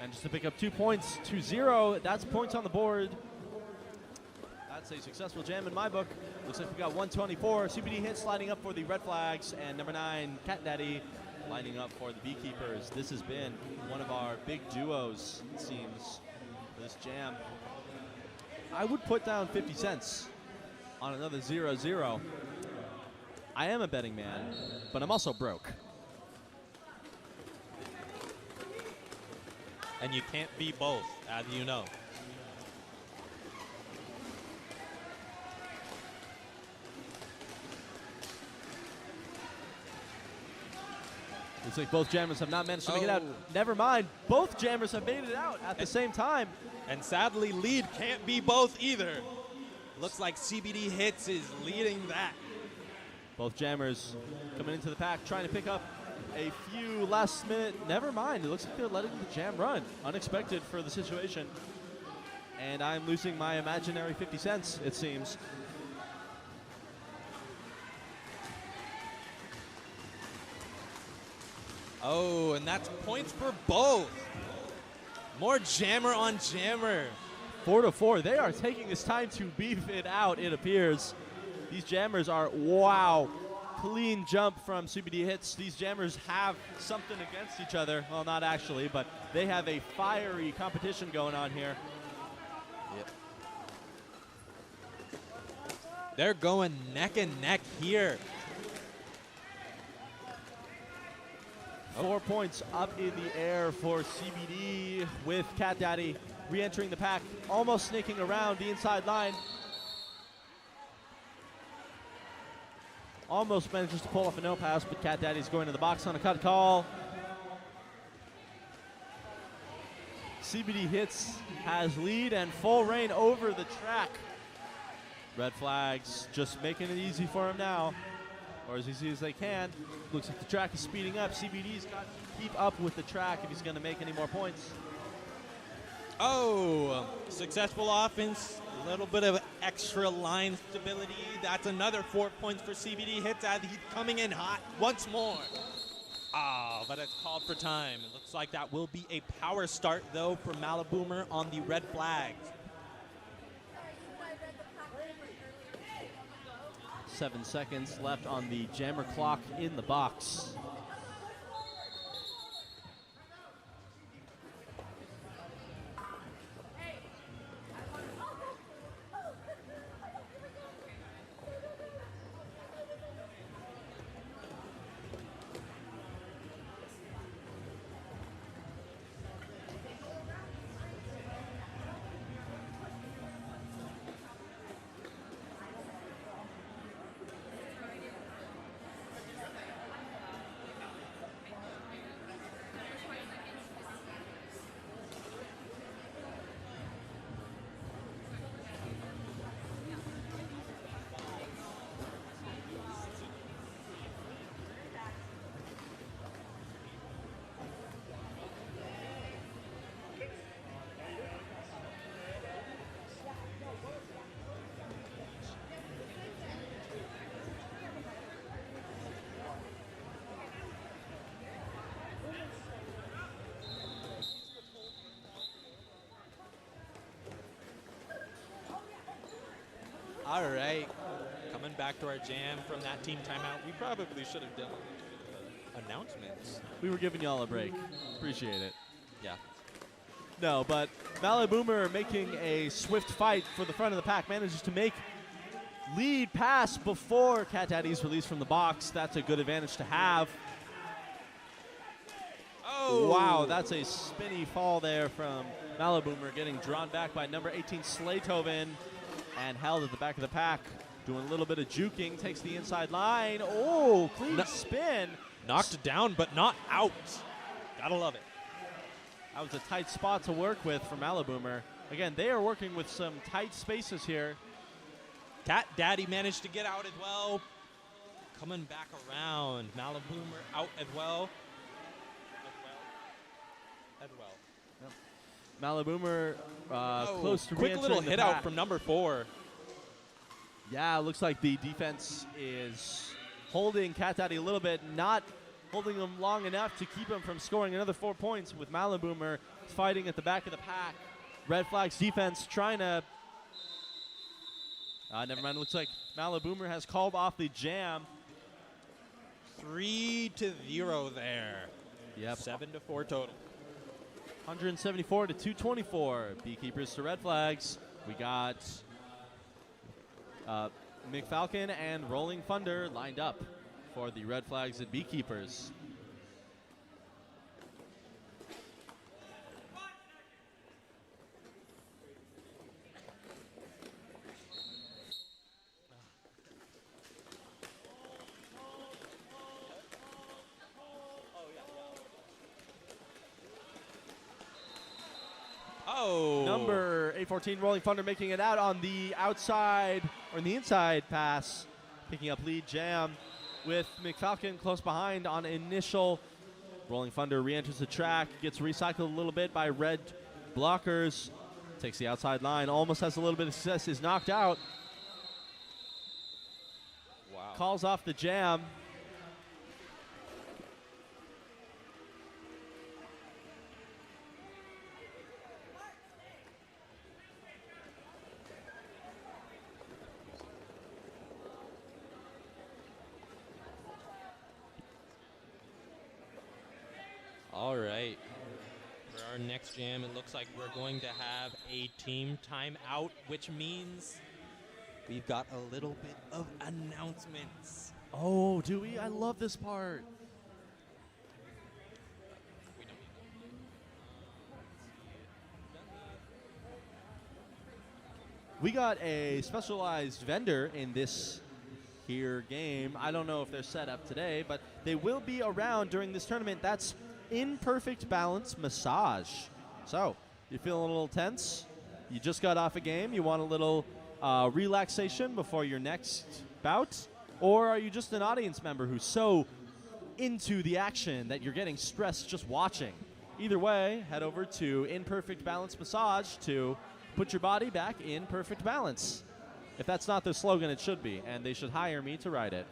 And just to pick up 2 points, 2-0, that's points on the board. That's a successful jam in my book. Looks like we got 124. CBD hits lining up for the Red Flags, and number 9, Cat Daddy, lining up for the BeeKeepers. This has been one of our big duos, it seems, for this jam. I would put down 50 cents on another 0-0. I am a betting man, but I'm also broke. And you can't be both, as you know. Looks like both jammers have not managed to make it out. Oh. Never mind, both jammers have made it out at the same time. And sadly, lead can't be both either. Looks like CBD Hits is leading that. Both jammers coming into the pack, trying to pick up a few last minute. Never mind, it looks like they're letting the jam run. Unexpected for the situation. And I'm losing my imaginary 50 cents, it seems. Oh, and that's points for both. More jammer on jammer. 4-4, they are taking this time to beef it out, it appears. These jammers are, wow, clean jump from CBD Hits. These jammers have something against each other. Well, not actually, but they have a fiery competition going on here. Yep. They're going neck and neck here. 4 points up in the air for CBD with Cat Daddy re-entering the pack, almost snaking around the inside line. Almost manages to pull off a no pass, but Cat Daddy's going to the box on a cut call. CBD Hits has lead and full reign over the track. Red Flags just making it easy for him now, or as easy as they can. Looks like the track is speeding up. CBD's got to keep up with the track if he's going to make any more points. Oh, successful offense, a little bit of extra line stability. That's another 4 points for CBD Hits as he's coming in hot once more. Ah, but it's called for time. It looks like that will be a power start, though, for Maliboomer on the Red Flags. 7 seconds left on the jammer clock in the box. All right, coming back to our jam from that team timeout. We probably should have done announcements. We were giving y'all a break. Appreciate it. Yeah. No, but Maliboomer making a swift fight for the front of the pack, manages to make lead pass before Cat Daddy's release from the box. That's a good advantage to have. Oh! Wow, that's a spinny fall there from Maliboomer, getting drawn back by number 18 Slaytoven and held at the back of the pack. Doing a little bit of juking, takes the inside line. Oh, clean spin. Knocked down, but not out. Gotta love it. That was a tight spot to work with for Maliboomer. Again, they are working with some tight spaces here. Cat Daddy managed to get out as well. Coming back around. Maliboomer out as well. Yep. Maliboomer close to quick little re-entering hit the pack. out from number 4. Yeah, it looks like the defense is holding Cat Daddy a little bit, not holding him long enough to keep him from scoring another 4 points, with Maliboomer fighting at the back of the pack. Red Flag's defense trying to... never mind, looks like Maliboomer has called off the jam. 3-0 there. Yep. 7-4 total. 174 to 224. BeeKeepers to Red Flags. We got McFalcon and Rolling Thunder lined up for the Red Flags and BeeKeepers. Oh. Number 814 Rolling Thunder making it out on the outside, or in the inside pass, picking up lead jam with McFalcon close behind on initial. Rolling Thunder re-enters the track, gets recycled a little bit by red blockers, takes the outside line, almost has a little bit of success, is knocked out. Wow. Calls off the jam. All right. For our next jam, it looks like we're going to have a team timeout, which means we've got a little bit of announcements. Oh, do we? I love this part. We don't. We got a specialized vendor in this here game. I don't know if they're set up today, but they will be around during this tournament. That's Imperfect Balance Massage. So, you feeling a little tense? You just got off a game? You want a little relaxation before your next bout? Or are you just an audience member who's so into the action that you're getting stressed just watching? Either way, head over to Imperfect Balance Massage to put your body back in perfect balance. If that's not their slogan, it should be, and they should hire me to write it.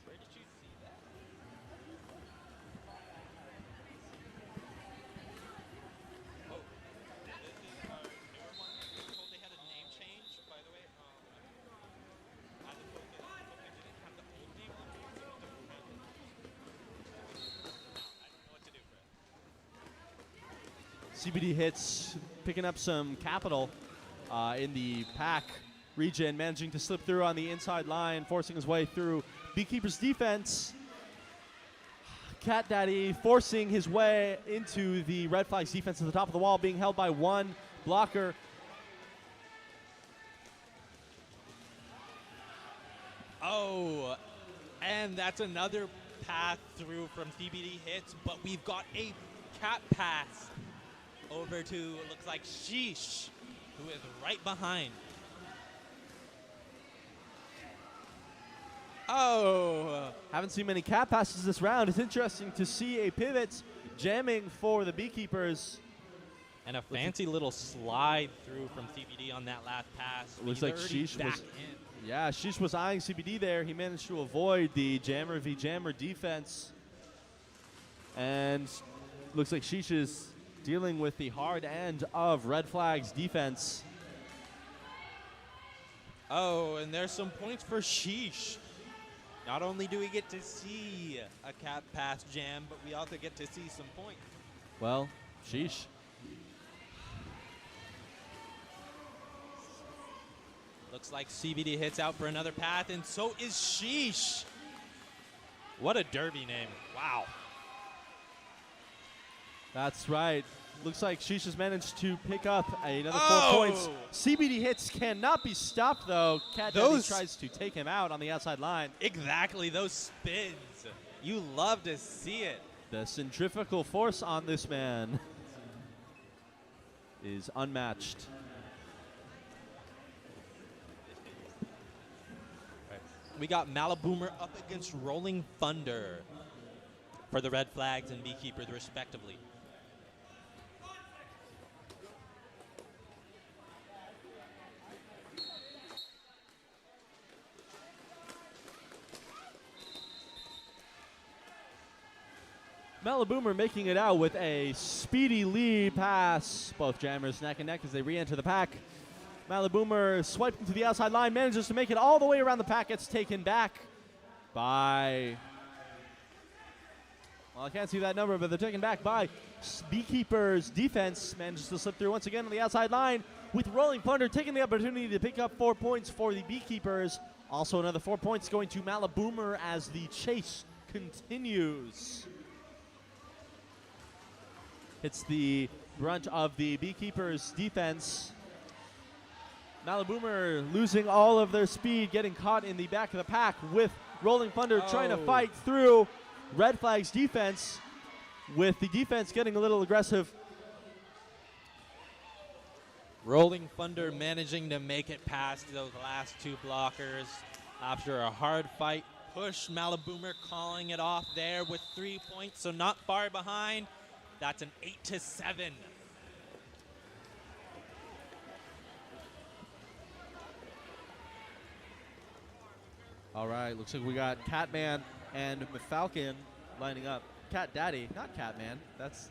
Where did you see that? Oh, this is our newer one. I was told they had a name change, by the way. As opposed CBD Hits picking up some capital in the pack region, managing to slip through on the inside line, forcing his way through BeeKeepers defense. Cat Daddy forcing his way into the Red Flags defense at the top of the wall, being held by one blocker. Oh, and that's another path through from CBD Hits, but we've got a cat pass over to, it looks like Sheesh, who is right behind. Oh. Haven't seen many cat passes this round. It's interesting to see a pivot jamming for the BeeKeepers. And a fancy little slide through from CBD on that last pass. Looks like Sheesh was, yeah, Sheesh was eyeing CBD there. He managed to avoid the jammer v jammer defense. And looks like Sheesh is dealing with the hard end of Red Flags defense. Oh, and there's some points for Sheesh. Not only do we get to see a cat pass jam, but we also get to see some points. Well, Sheesh. Looks like CBD Hits out for another path, and so is Sheesh. What a derby name. Wow. That's right. Looks like Sheesh has managed to pick up another 4 Oh! points. CBD Hits cannot be stopped, though. Cat Daddy tries to take him out on the outside line. Exactly, those spins. You love to see it. The centrifugal force on this man is unmatched. We got Malaboomer up against Rolling Thunder for the Red Flags and BeeKeepers, respectively. Malaboomer making it out with a speedy lead pass. Both jammers neck and neck as they re-enter the pack. Malaboomer swiping to the outside line, manages to make it all the way around the pack, gets taken back by... Well, I can't see that number, but they're taken back by BeeKeepers defense. Manages to slip through once again on the outside line with Rolling Thunder taking the opportunity to pick up 4 points for the BeeKeepers. Also another 4 points going to Malaboomer as the chase continues. Hits the brunt of the BeeKeepers defense. Malaboomer losing all of their speed, getting caught in the back of the pack with Rolling Thunder trying to fight through Red Flags defense, with the defense getting a little aggressive. Rolling Thunder managing to make it past those last 2 blockers after a hard fight push. Malaboomer calling it off there with 3 points, so not far behind. That's an 8-7. All right, looks like we got Catman and Falcon lining up. Cat Daddy, not Catman. That's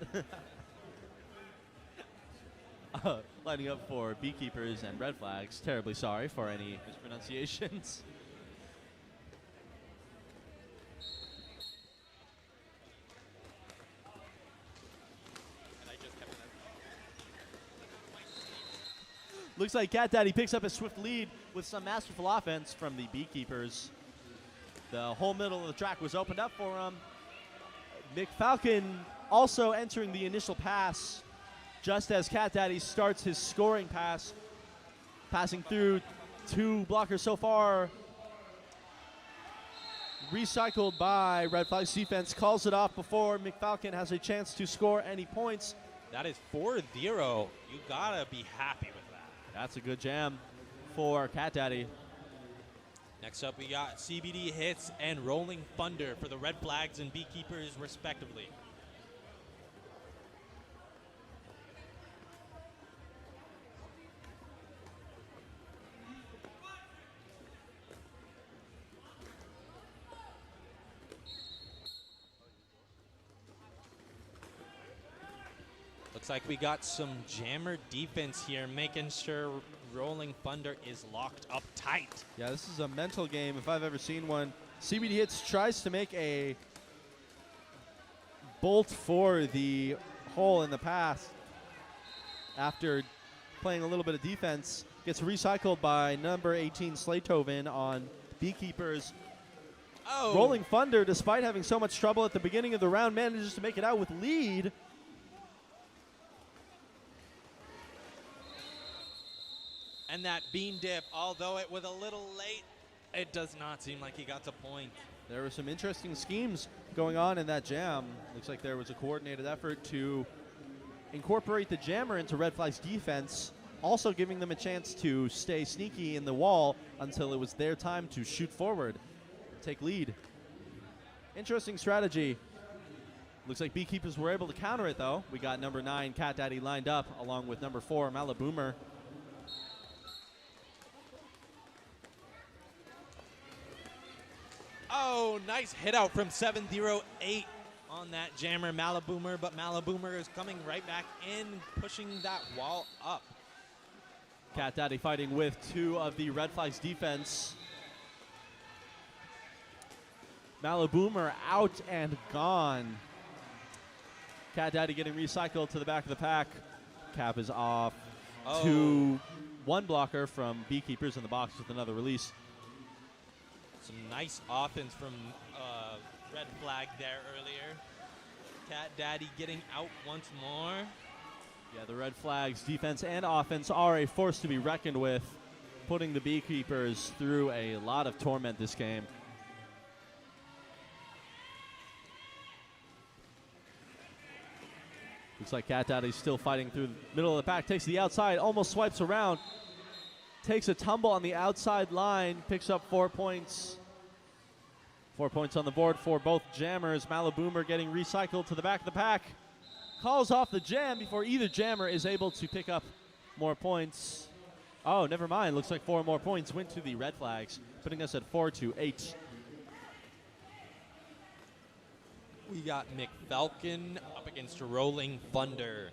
lining up for BeeKeepers and Red Flags. Terribly sorry for any mispronunciations. Looks like Cat Daddy picks up a swift lead with some masterful offense from the BeeKeepers. The whole middle of the track was opened up for him. McFalcon also entering the initial pass just as Cat Daddy starts his scoring pass. Passing through 2 blockers so far. Recycled by Red Flags defense, calls it off before McFalcon has a chance to score any points. That is 4-0. You gotta be happy with that. That's a good jam for Cat Daddy. Next up, we got CBD Hits and Rolling Thunder for the Red Flags and BeeKeepers, respectively. Looks like we got some jammer defense here, making sure Rolling Thunder is locked up tight. Yeah, this is a mental game if I've ever seen one. CBD Hits tries to make a bolt for the hole in the pass, after playing a little bit of defense. Gets recycled by number 18, Slaytoven on BeeKeepers. Oh. Rolling Thunder, despite having so much trouble at the beginning of the round, manages to make it out with lead. And that bean dip, although it was a little late, it does not seem like he got to point. There were some interesting schemes going on in that jam. Looks like there was a coordinated effort to incorporate the jammer into Red Flag's defense, also giving them a chance to stay sneaky in the wall until it was their time to shoot forward, take lead. Interesting strategy. Looks like BeeKeepers were able to counter it, though. We got number 9, Cat Daddy, lined up, along with number 4, Malaboomer. Oh, nice hit out from 708 on that jammer Malaboomer, but Malaboomer is coming right back in, pushing that wall up. Cat Daddy fighting with 2 of the Red Flag's defense. Malaboomer out and gone. Cat Daddy getting recycled to the back of the pack. Cap is off. Oh. 1 blocker from BeeKeepers in the box with another release. Some nice offense from Red Flag there earlier. Cat Daddy getting out once more. Yeah, the Red Flag's defense and offense are a force to be reckoned with, putting the BeeKeepers through a lot of torment this game. Looks like Cat Daddy's still fighting through the middle of the pack, takes the outside, almost swipes around, takes a tumble on the outside line, picks up 4 points. 4 points on the board for both jammers. Malaboomer getting recycled to the back of the pack. Calls off the jam before either jammer is able to pick up more points. Oh, never mind. Looks like 4 more points went to the Red Flags, putting us at 4-8. We got McFalcon up against Rolling Thunder.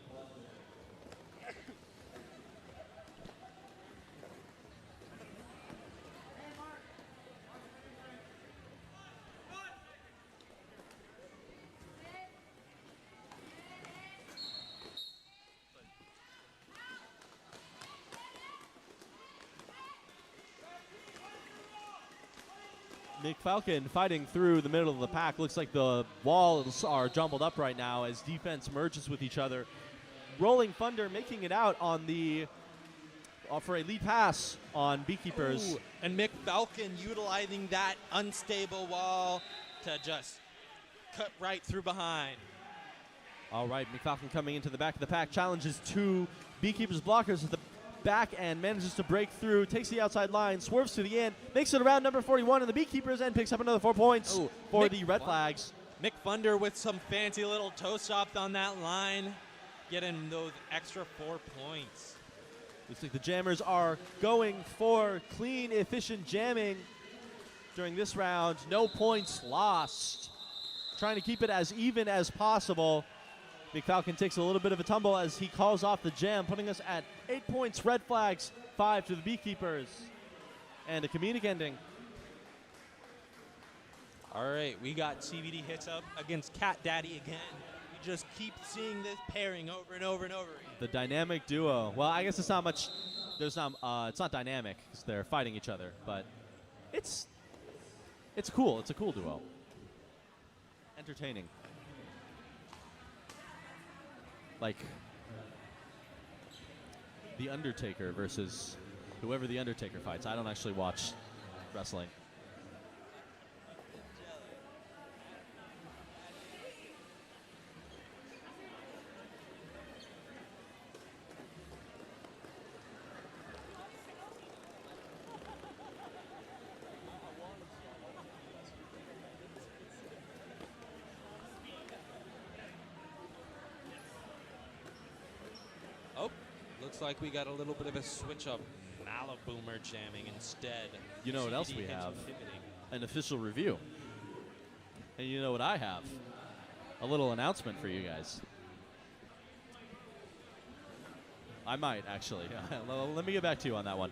McFalcon fighting through the middle of the pack. Looks like the walls are jumbled up right now as defense merges with each other. Rolling Thunder making it out on the for a lead pass on BeeKeepers. Ooh, and McFalcon utilizing that unstable wall to just cut right through behind. All right, McFalcon coming into the back of the pack, challenges 2 BeeKeepers blockers at the back and manages to break through, takes the outside line, swerves to the end, makes it around number 41 in the BeeKeepers, and picks up another 4 points for the Red Flags. Mick Thunder with some fancy little toe stops on that line, getting those extra 4 points. Looks like the jammers are going for clean, efficient jamming during this round. No points lost. Trying to keep it as even as possible. McFalcon takes a little bit of a tumble as he calls off the jam, putting us at 8 points. Red Flags, 5 to the BeeKeepers. And a comedic ending. All right, we got CBD hits up against Cat Daddy again. We just keep seeing this pairing over and over and over again. The dynamic duo. Well, I guess it's not much. It's not dynamic because they're fighting each other, but it's cool. It's a cool duo. Entertaining. Like The Undertaker versus whoever The Undertaker fights. I don't actually watch wrestling. Looks like we got a little bit of a switch up. Malaboomer jamming instead. You know what else we have? An official review. And you know what I have? A little announcement for you guys. I might, actually. Let me get back to you on that one.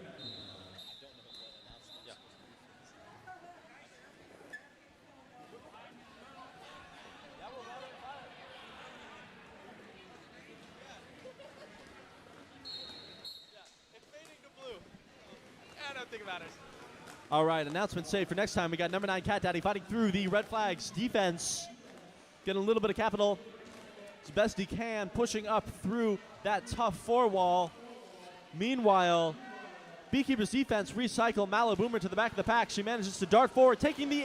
All right, announcement saved for next time. We got number 9 Cat Daddy fighting through the Red Flags defense. Getting a little bit of capital as best he can, pushing up through that tough 4 wall. Meanwhile, BeeKeepers defense recycle Malaboomer to the back of the pack. She manages to dart forward, taking the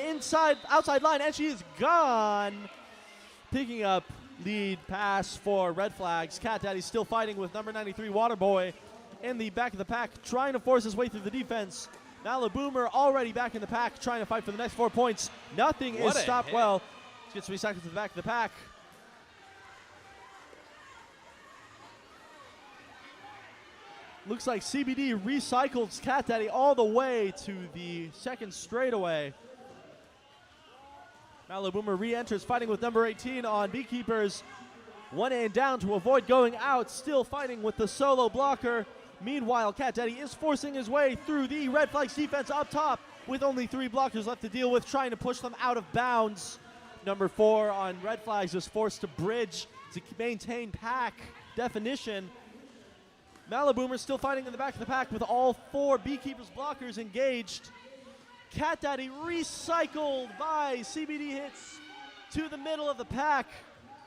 outside line, and she is gone. Picking up lead pass for Red Flags. Cat Daddy still fighting with number 93 Waterboy in the back of the pack, trying to force his way through the defense. Malaboomer already back in the pack, trying to fight for the next 4 points. Nothing is stopped well. Gets recycled to the back of the pack. Looks like CBD recycles Cat Daddy all the way to the second straightaway. Malaboomer re-enters, fighting with number 18 on BeeKeepers. 1 and down to avoid going out, still fighting with the solo blocker. Meanwhile, Cat Daddy is forcing his way through the Red Flags defense up top with only 3 blockers left to deal with, trying to push them out of bounds. Number 4 on Red Flags is forced to bridge to maintain pack definition. Malaboomer still fighting in the back of the pack with all 4 BeeKeepers blockers engaged. Cat Daddy recycled by CBD hits to the middle of the pack.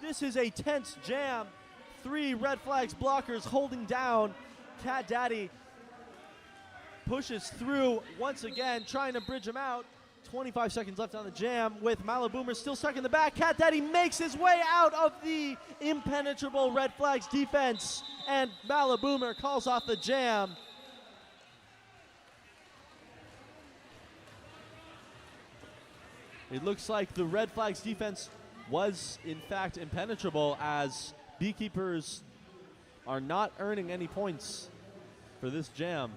This is a tense jam. 3 Red Flags blockers holding down. Cat Daddy pushes through once again, trying to bridge him out. 25 seconds left on the jam with Malaboomer still stuck in the back. Cat Daddy makes his way out of the impenetrable Red Flags defense, and Malaboomer calls off the jam. It looks like the Red Flags defense was in fact impenetrable, as BeeKeepers are not earning any points for this jam.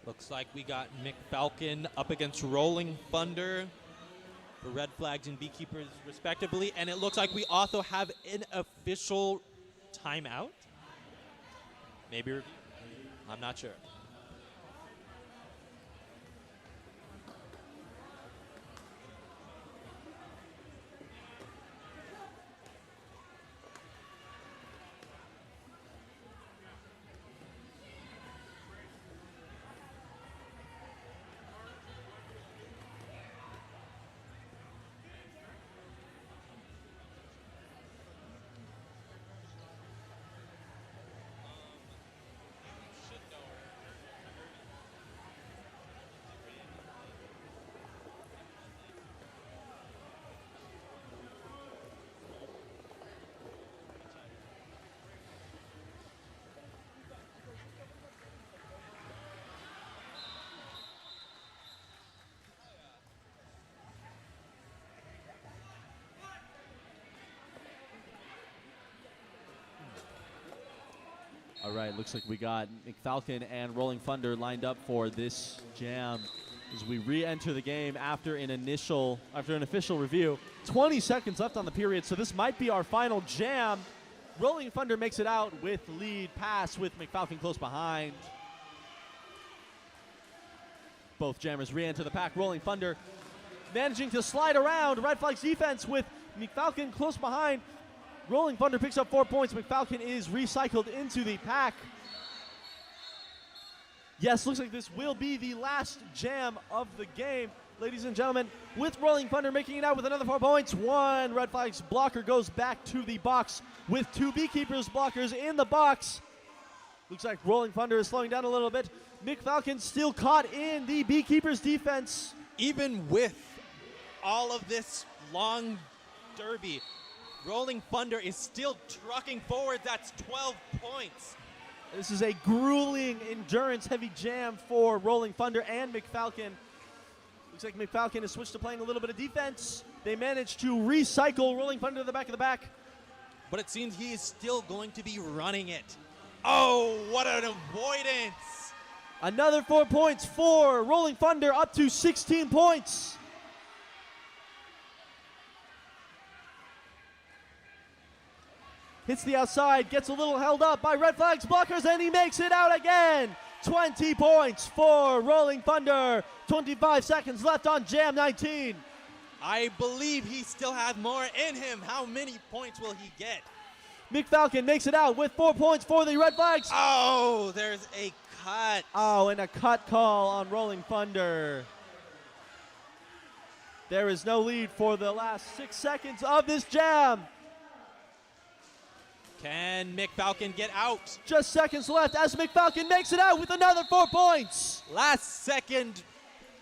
Looks like we got McFalcon up against Rolling Thunder for Red Flags and BeeKeepers respectively, and it looks like we also have an official timeout. Maybe review. I'm not sure. All right, looks like we got McFalcon and Rolling Thunder lined up for this jam as we re-enter the game after an official review. 20 seconds left on the period, so this might be our final jam. Rolling Thunder makes it out with lead pass with McFalcon close behind. Both jammers re-enter the pack. Rolling Thunder managing to slide around Red Flags defense with McFalcon close behind. Rolling Thunder picks up 4 points. McFalcon is recycled into the pack. Yes, looks like this will be the last jam of the game, ladies and gentlemen, with Rolling Thunder making it out with another 4 points. 1 Red Flags blocker goes back to the box with 2 BeeKeepers blockers in the box. Looks like Rolling Thunder is slowing down a little bit. McFalcon still caught in the BeeKeepers defense. Even with all of this long derby, Rolling Thunder is still trucking forward. That's 12 points. This is a grueling, endurance-heavy jam for Rolling Thunder and McFalcon. Looks like McFalcon has switched to playing a little bit of defense. They managed to recycle Rolling Thunder to the back of the back. But it seems he is still going to be running it. Oh, what an avoidance. Another 4 points for Rolling Thunder, up to 16 points. Hits the outside, gets a little held up by Red Flags blockers, and he makes it out again. 20 points for Rolling Thunder. 25 seconds left on Jam 19. I believe he still has more in him. How many points will he get? McFalcon makes it out with 4 points for the Red Flags. Oh, there's a cut. Oh, and a cut call on Rolling Thunder. There is no lead for the last 6 seconds of this jam. Can McFalcon get out? Just seconds left as McFalcon makes it out with another 4 points. Last second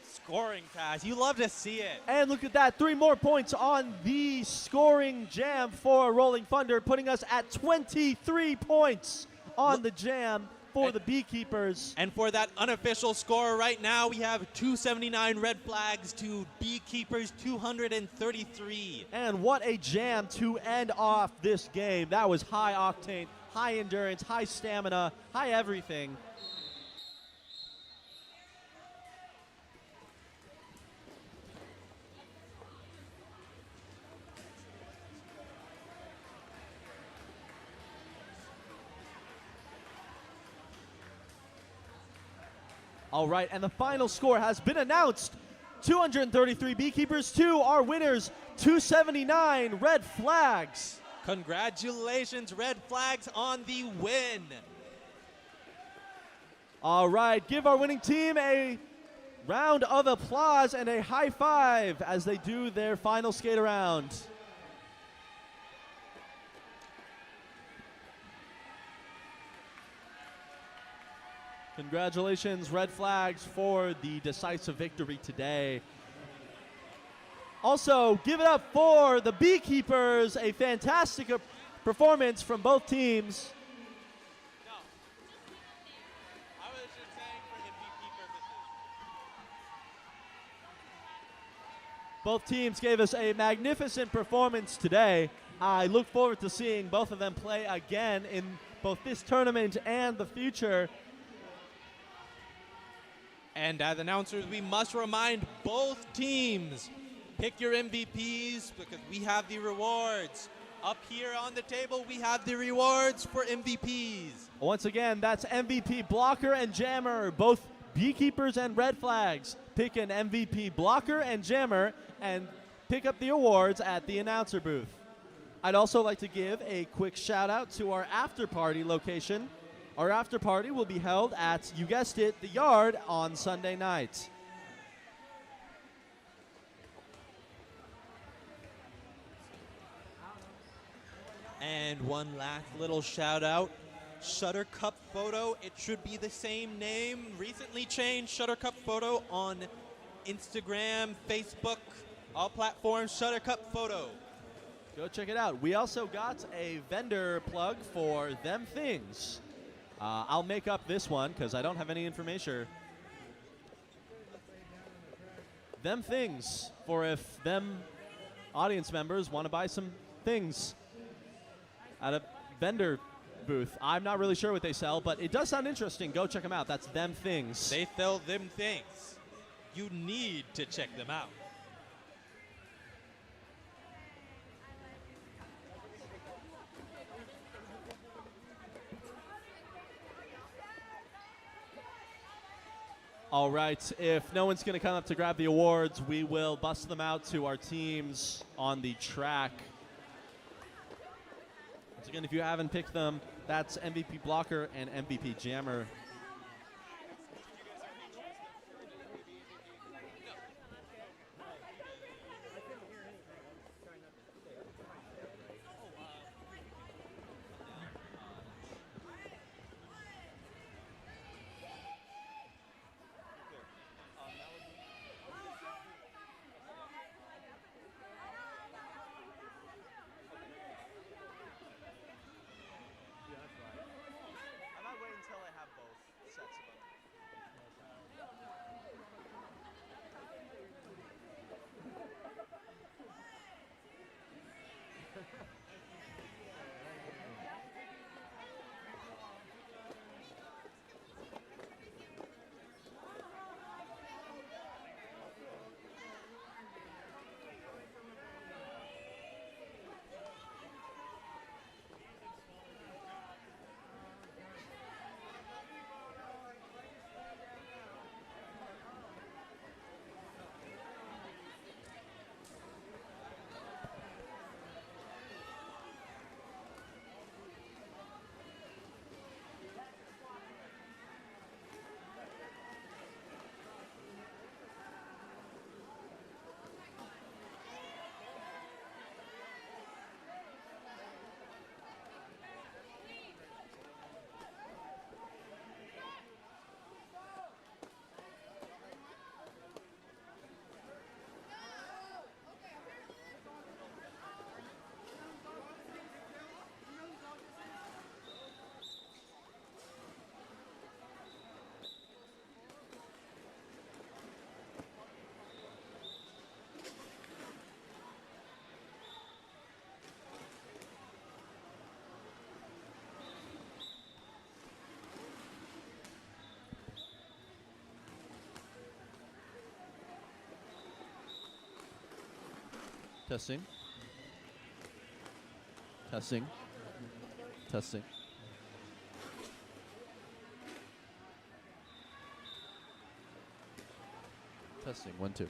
scoring pass. You love to see it. And look at that, 3 more points on the scoring jam for Rolling Thunder, putting us at 23 points on the jam for the BeeKeepers. And for that unofficial score right now, we have 279 red flags to BeeKeepers 233. And what a jam to end off this game. That was high octane, high endurance, high stamina, high everything. All right, and the final score has been announced. 233 BeeKeepers, 2 are winners, 279 red flags. Congratulations, red flags, on the win. All right, give our winning team a round of applause and a high five as they do their final skate around. Congratulations, red flags, for the decisive victory today. Also, give it up for the BeeKeepers, a fantastic performance from both teams. No. I was just saying for the BeeKeeper Both teams gave us a magnificent performance today. I look forward to seeing both of them play again in both this tournament and the future. And as announcers, we must remind both teams, pick your MVPs because we have the rewards. Up here on the table, we have the rewards for MVPs. Once again, that's MVP blocker and jammer, both BeeKeepers and red flags. Pick an MVP blocker and jammer and pick up the awards at the announcer booth. I'd also like to give a quick shout out to our after party location. Our after party will be held at, you guessed it, the Yard on Sunday night. And one last little shout out, Shutter Cup Photo. It should be the same name. Recently changed, Shutter Cup Photo on Instagram, Facebook, all platforms, Shutter Cup Photo. Go check it out. We also got a vendor plug for Them Things. I'll make up this one because I don't have any information. Them Things, for if them audience members want to buy some things at a vendor booth. I'm not really sure what they sell, but it does sound interesting. Go check them out. That's Them Things. They sell them things. You need to check them out. All right, if no one's going to come up to grab the awards, we will bust them out to our teams on the track. Once again, if you haven't picked them, that's MVP blocker and MVP jammer. I might wait until I have both. Testing. Testing. Testing. Testing. 1, 2.